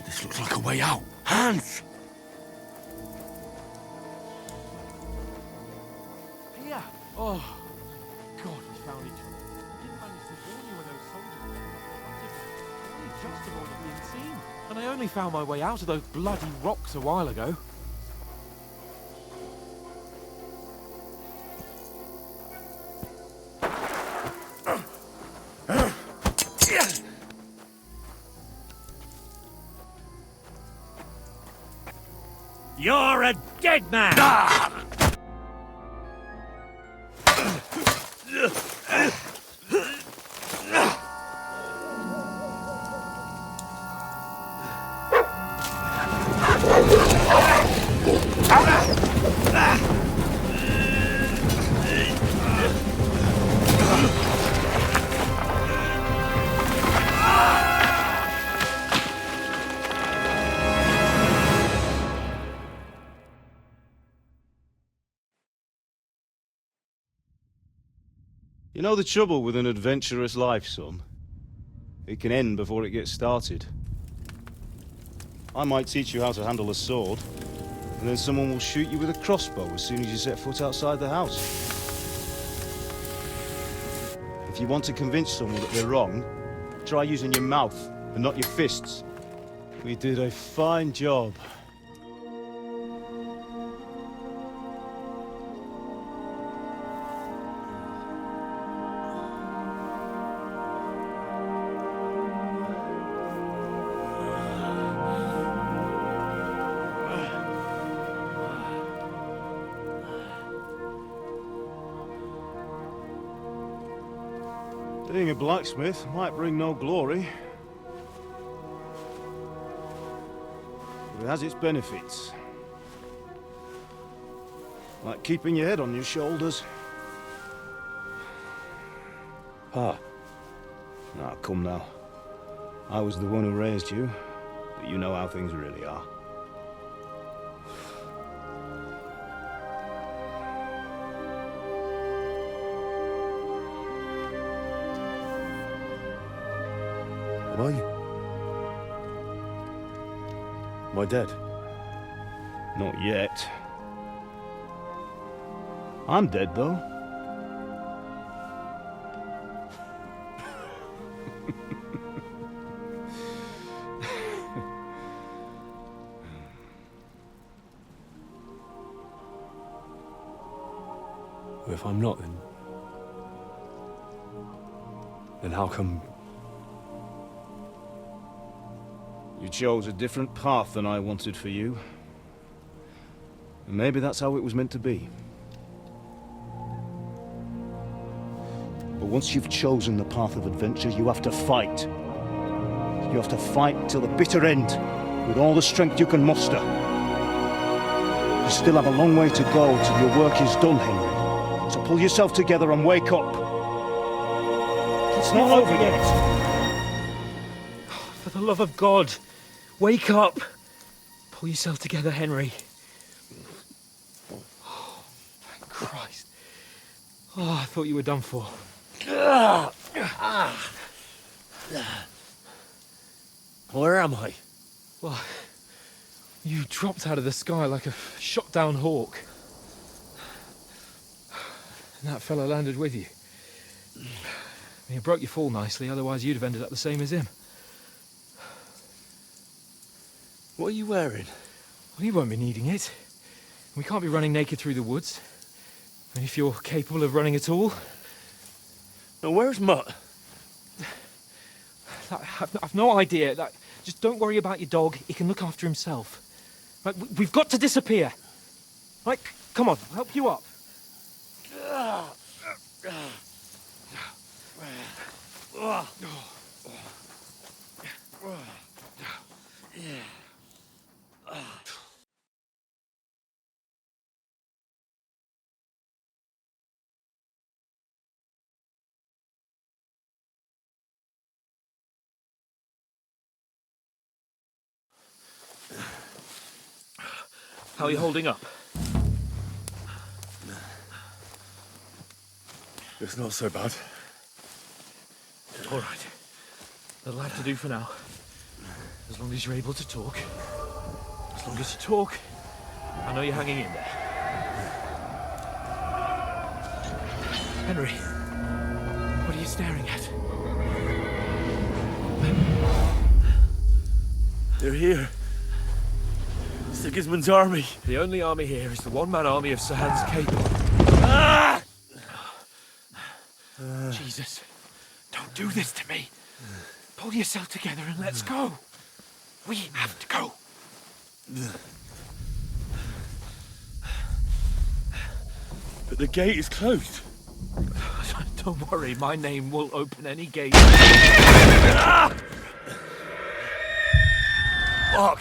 This looks like a way out. Hans! Here! Oh, God, we found each other. I didn't manage to warn you when those soldiers were only just avoided being seen. And I only found my way out of those bloody rocks a while ago. You're a dead man! You know the trouble with an adventurous life, son? It can end before it gets started. I might teach you how to handle a sword, and then someone will shoot you with a crossbow as soon as you set foot outside the house. If you want to convince someone that they're wrong, try using your mouth and not your fists. We did a fine job. Being a blacksmith might bring no glory, but it has its benefits. Like keeping your head on your shoulders. Pa. Now, come now. I was the one who raised you, but you know how things really are. Am I dead? Not yet. I'm dead, though. If I'm not, then how come... You chose a different path than I wanted for you. And maybe that's how it was meant to be. But once you've chosen the path of adventure, you have to fight. You have to fight till the bitter end, with all the strength you can muster. You still have a long way to go till your work is done, Henry. So pull yourself together and wake up. It's not over yet. For the love of God, wake up! Pull yourself together, Henry. Oh, thank Christ. Oh, I thought you were done for. Where am I? Well, you dropped out of the sky like a shot-down hawk. And that fella landed with you. He broke your fall nicely, otherwise you'd have ended up the same as him. What are you wearing? Well, you won't be needing it. We can't be running naked through the woods. And if you're capable of running at all... Now, where's Mutt? I've no idea. Just don't worry about your dog. He can look after himself. Right, we've got to disappear. Right, come on, I'll help you up. How are you holding up? It's not so bad. All right. That'll have to do for now. As long as you're able to talk. As long as you talk, I know you're hanging in there. Henry, what are you staring at? They're here. Sigismund's army. The only army here is the one-man army of Sir Hans Cable. Ah! Jesus, don't do this to me. Pull yourself together and let's go. We have to go. But the gate is closed. Don't worry, my name will open any gate. Fuck!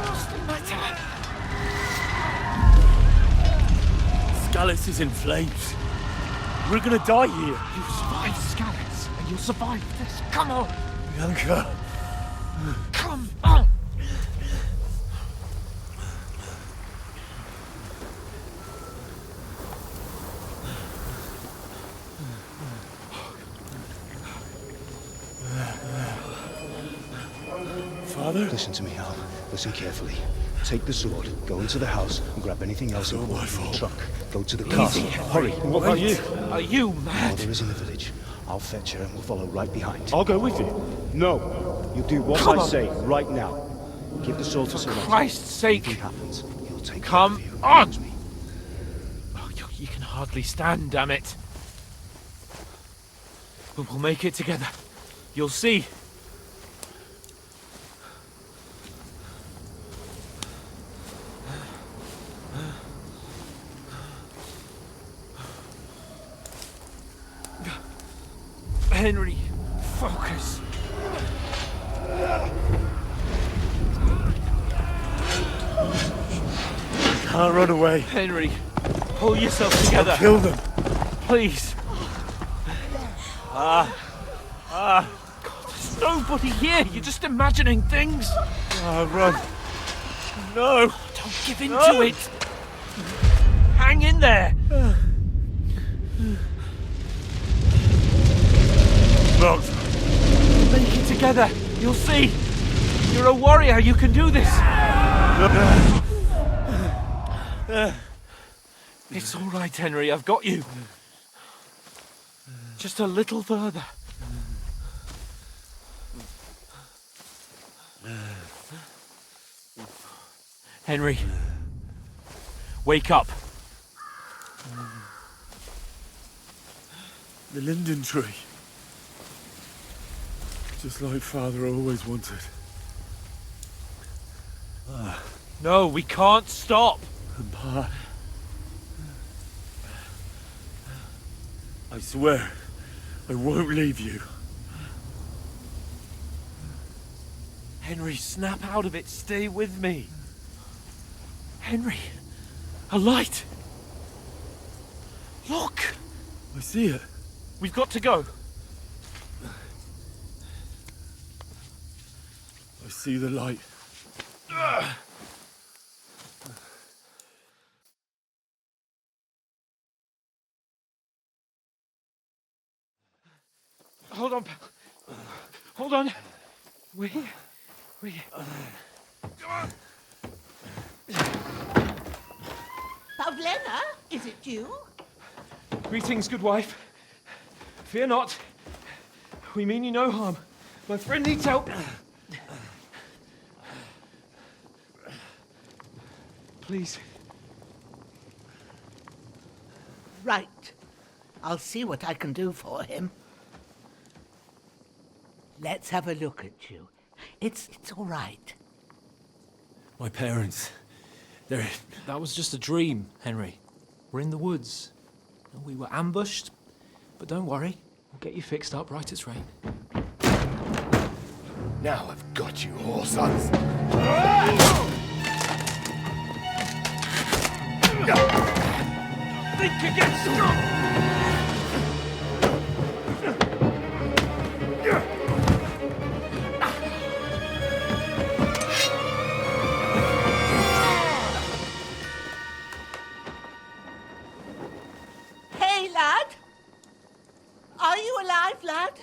What's the matter? Scallis is in flames. We're gonna die here. You survived Scallis, and you'll survive this. Come on! Bianca! Come on! Father? Listen to me, Al. Listen carefully. Take the sword, go into the house, and grab anything else important from the truck. Go to the castle. Hurry. What about you? Are you mad? Mother is in the village. I'll fetch her and we'll follow right behind. I'll go with you. No. You do what I say right now. Give the sword to Sir Roger. For Christ's sake. If anything happens, he'll take Come care of you. on! Me. Oh, you can hardly stand, damn it. But we'll make it together. You'll see. Henry, focus. Can't run away. Henry, pull yourself together. I'll kill them. Please. God, there's nobody here. You're just imagining things. Run. No. Don't give in to it. Hang in there. Locked. Make it together. You'll see. You're a warrior. You can do this. It's all right, Henry. I've got you. Just a little further. Henry, wake up. The linden tree. Just like Father always wanted. No, we can't stop. Pa, I swear, I won't leave you. Henry, snap out of it. Stay with me. Henry, a light. Look. I see it. We've got to go. I see the light. Hold on, pal. Hold on. We're here. Pavlena, is it you? Greetings, good wife. Fear not. We mean you no harm. My friend needs help. Please. Right. I'll see what I can do for him. Let's have a look at you. It's all right. My parents, they're... That was just a dream, Henry. We're in the woods. We were ambushed, but don't worry. We'll get you fixed up right as rain. Now I've got you, whoresons. Think again, strong! Hey, lad! Are you alive, lad?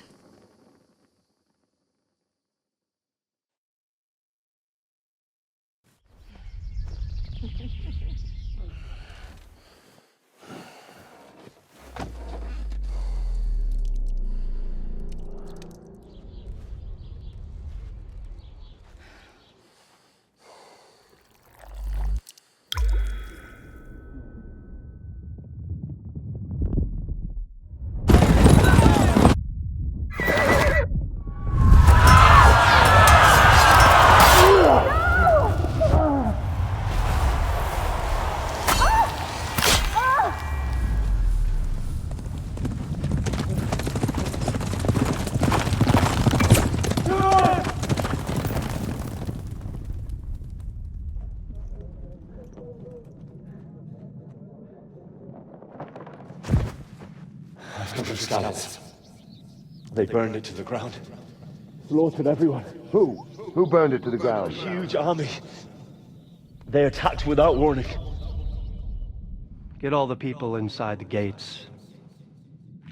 Scouts. They burned it to the ground. Slaughtered everyone. Who? Who burned it to the ground? A huge army. They attacked without warning. Get all the people inside the gates.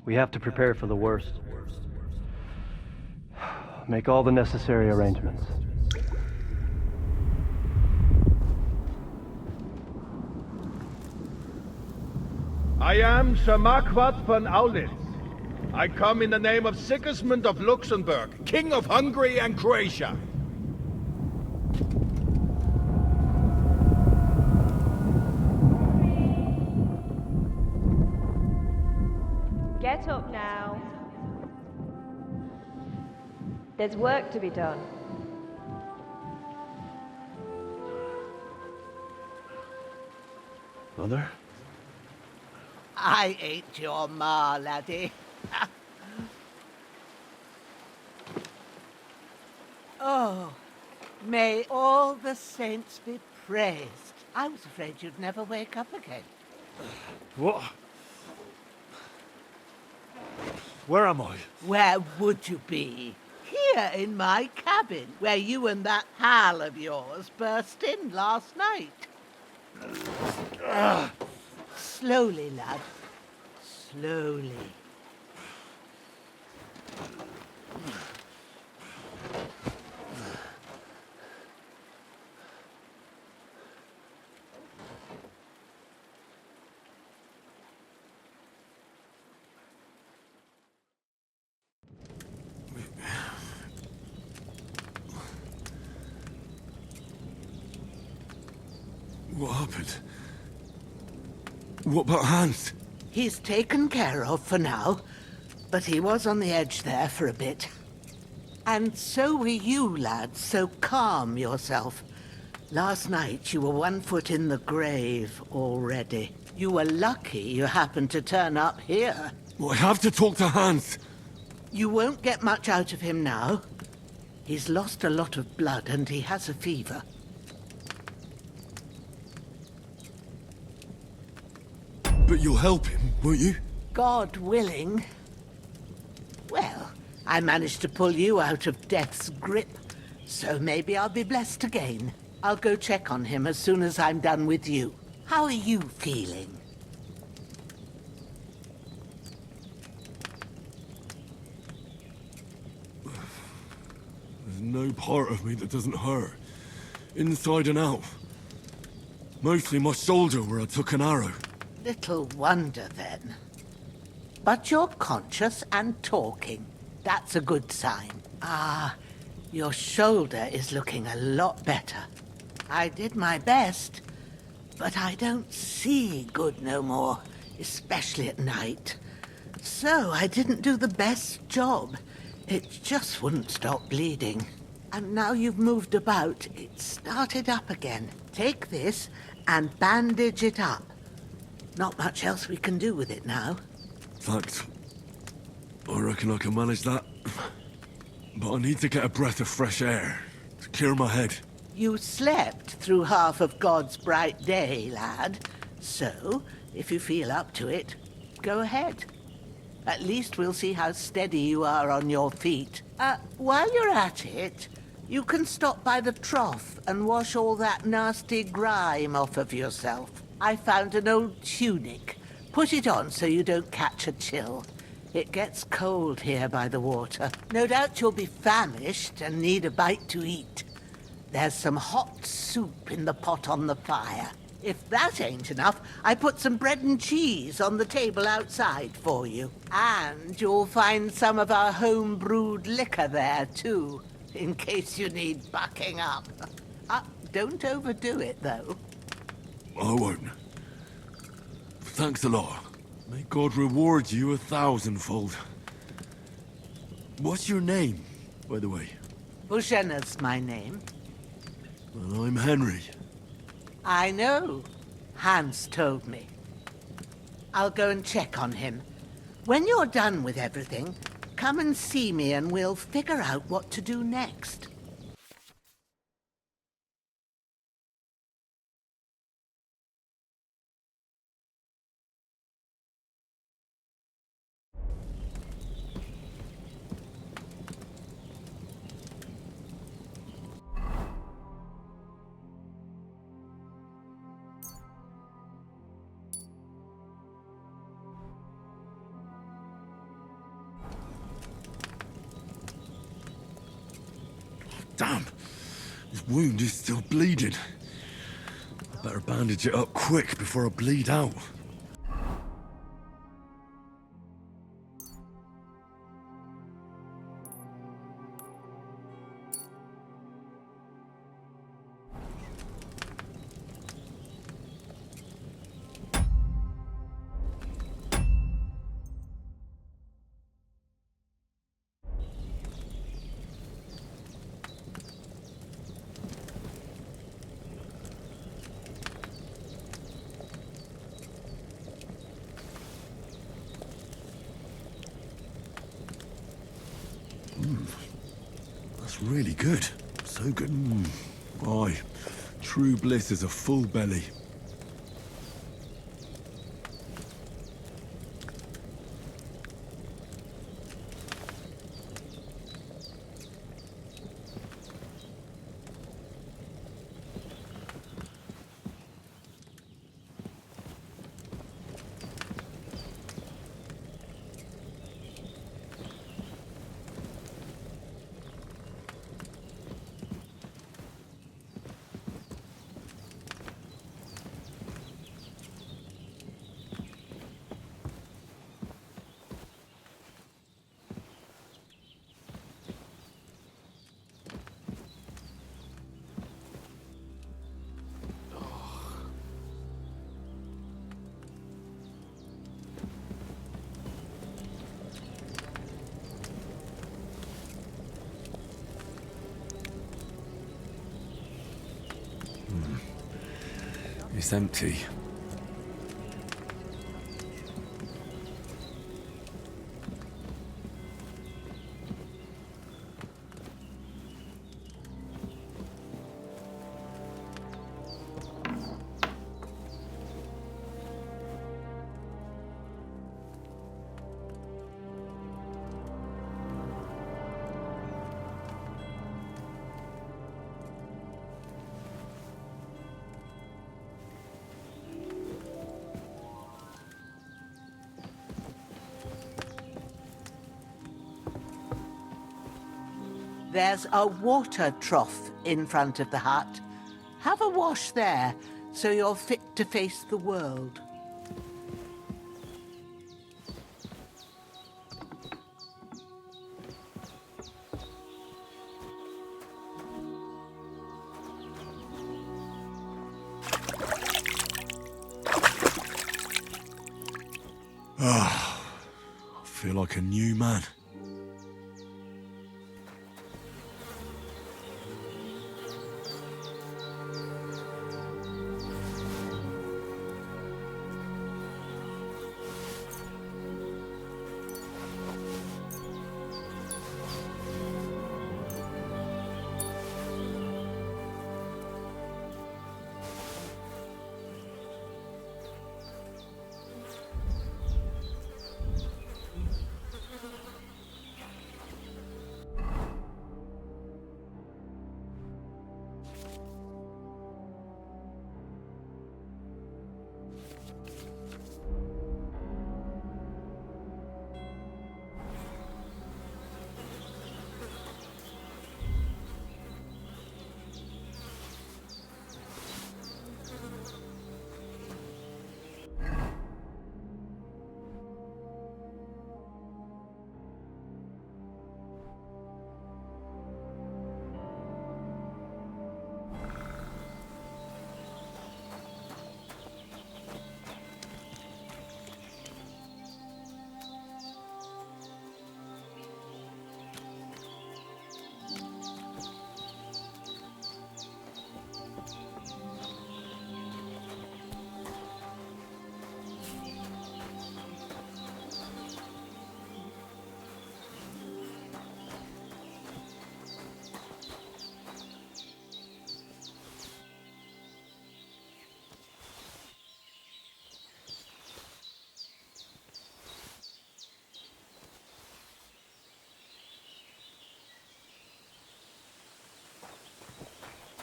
We have to prepare for the worst. Make all the necessary arrangements. I am Sir Marquardt von Aulitz. I come in the name of Sigismund of Luxembourg, King of Hungary and Croatia. Get up now. There's work to be done. Mother? I ain't your ma, laddie. Oh, may all the saints be praised. I was afraid you'd never wake up again. What? Where am I? Where would you be? Here in my cabin, where you and that pal of yours burst in last night. Slowly, lad. Slowly. What happened? What about Hans? He's taken care of for now, but he was on the edge there for a bit. And so were you, lad, so calm yourself. Last night you were 1 foot in the grave already. You were lucky you happened to turn up here. Well, I have to talk to Hans. You won't get much out of him now. He's lost a lot of blood and he has a fever. But you'll help him, won't you? God willing. Well, I managed to pull you out of death's grip, so maybe I'll be blessed again. I'll go check on him as soon as I'm done with you. How are you feeling? There's no part of me that doesn't hurt. Inside and out. Mostly my shoulder where I took an arrow. Little wonder, then. But you're conscious and talking. That's a good sign. Ah, your shoulder is looking a lot better. I did my best, but I don't see good no more, especially at night. So I didn't do the best job. It just wouldn't stop bleeding. And now you've moved about, it started up again. Take this and bandage it up. Not much else we can do with it now. Thanks. I reckon I can manage that. But I need to get a breath of fresh air to clear my head. You slept through half of God's bright day, lad. So, if you feel up to it, go ahead. At least we'll see how steady you are on your feet. While you're at it, you can stop by the trough and wash all that nasty grime off of yourself. I found an old tunic. Put it on so you don't catch a chill. It gets cold here by the water. No doubt you'll be famished and need a bite to eat. There's some hot soup in the pot on the fire. If that ain't enough, I put some bread and cheese on the table outside for you. And you'll find some of our home-brewed liquor there, too, in case you need bucking up. Don't overdo it, though. I won't. Thanks a lot. May God reward you 1,000-fold. What's your name, by the way? Bushenna's my name. Well, I'm Henry. I know. Hans told me. I'll go and check on him. When you're done with everything, come and see me and we'll figure out what to do next. Damn! His wound is still bleeding. Better bandage it up quick before I bleed out. That's really good. So good. Aye. True bliss is a full belly. It's empty. There's a water trough in front of the hut. Have a wash there, so you're fit to face the world. I feel like a new man.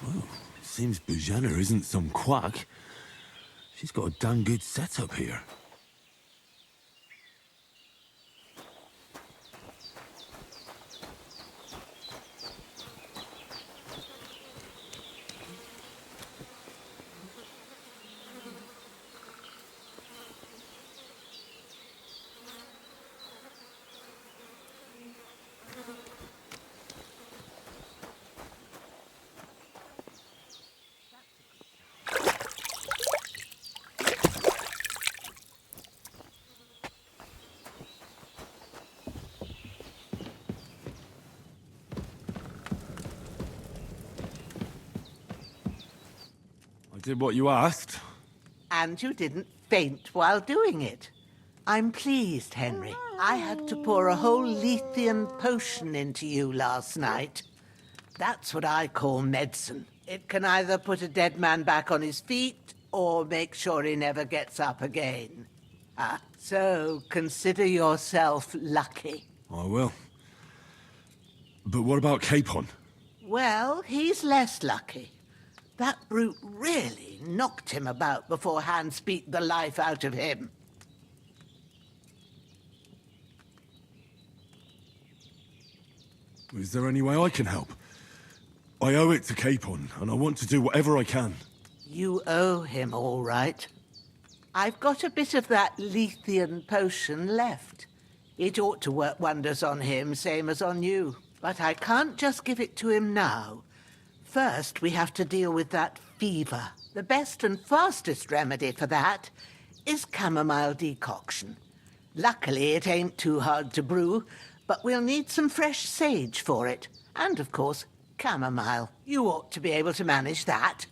Well, seems Bujana isn't some quack. She's got a damn good setup here. I did what you asked. And you didn't faint while doing it. I'm pleased, Henry. I had to pour a whole Lethean potion into you last night. That's what I call medicine. It can either put a dead man back on his feet or make sure he never gets up again. So consider yourself lucky. I will. But what about Capon? Well, he's less lucky. That brute really knocked him about before Hans beat the life out of him. Is there any way I can help? I owe it to Capon, and I want to do whatever I can. You owe him, all right. I've got a bit of that Lethean potion left. It ought to work wonders on him, same as on you. But I can't just give it to him now. First, we have to deal with that fever. The best and fastest remedy for that is chamomile decoction. Luckily, it ain't too hard to brew, but we'll need some fresh sage for it. And, of course, chamomile. You ought to be able to manage that.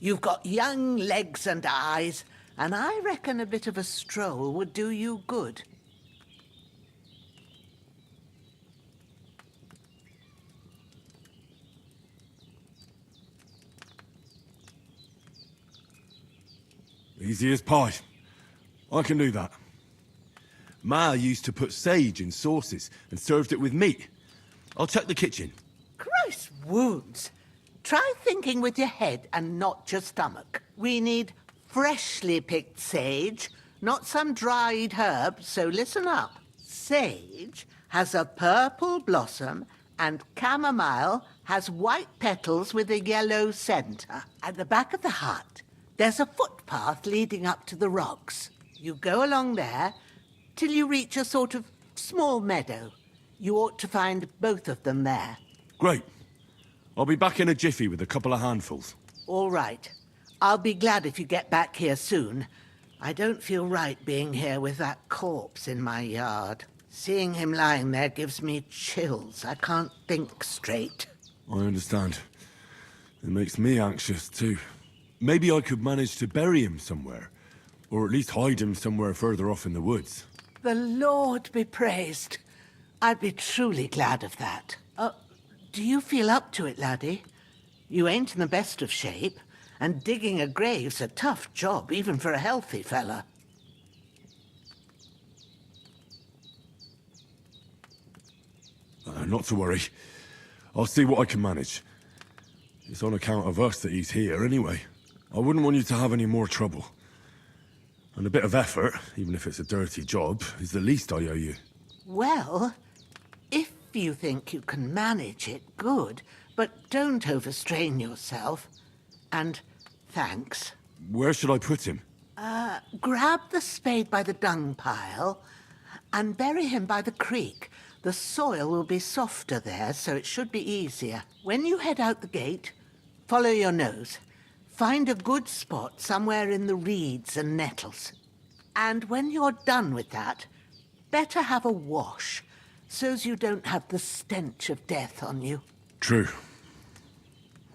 You've got young legs and eyes, and I reckon a bit of a stroll would do you good. Easy as pie. I can do that. Ma used to put sage in sauces and served it with meat. I'll check the kitchen. Christ wounds! Try thinking with your head and not your stomach. We need freshly picked sage, not some dried herb, so listen up. Sage has a purple blossom and chamomile has white petals with a yellow centre. At the back of the hut, there's a footpath leading up to the rocks. You go along there till you reach a sort of small meadow. You ought to find both of them there. Great. I'll be back in a jiffy with a couple of handfuls. All right. I'll be glad if you get back here soon. I don't feel right being here with that corpse in my yard. Seeing him lying there gives me chills. I can't think straight. I understand. It makes me anxious, too. Maybe I could manage to bury him somewhere. Or at least hide him somewhere further off in the woods. The Lord be praised. I'd be truly glad of that. Do you feel up to it, laddie? You ain't in the best of shape, and digging a grave's a tough job, even for a healthy fella. Not to worry. I'll see what I can manage. It's on account of us that he's here, anyway. I wouldn't want you to have any more trouble. And a bit of effort, even if it's a dirty job, is the least I owe you. Well, if you think you can manage it, good. But don't overstrain yourself. And thanks. Where should I put him? Grab the spade by the dung pile and bury him by the creek. The soil will be softer there, so it should be easier. When you head out the gate, follow your nose. Find a good spot somewhere in the reeds and nettles. And when you're done with that, better have a wash, so's you don't have the stench of death on you. True.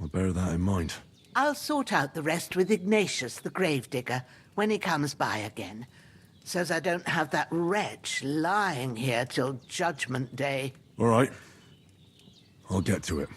I'll bear that in mind. I'll sort out the rest with Ignatius, the gravedigger, when he comes by again, so's I don't have that wretch lying here till Judgment Day. All right. I'll get to it.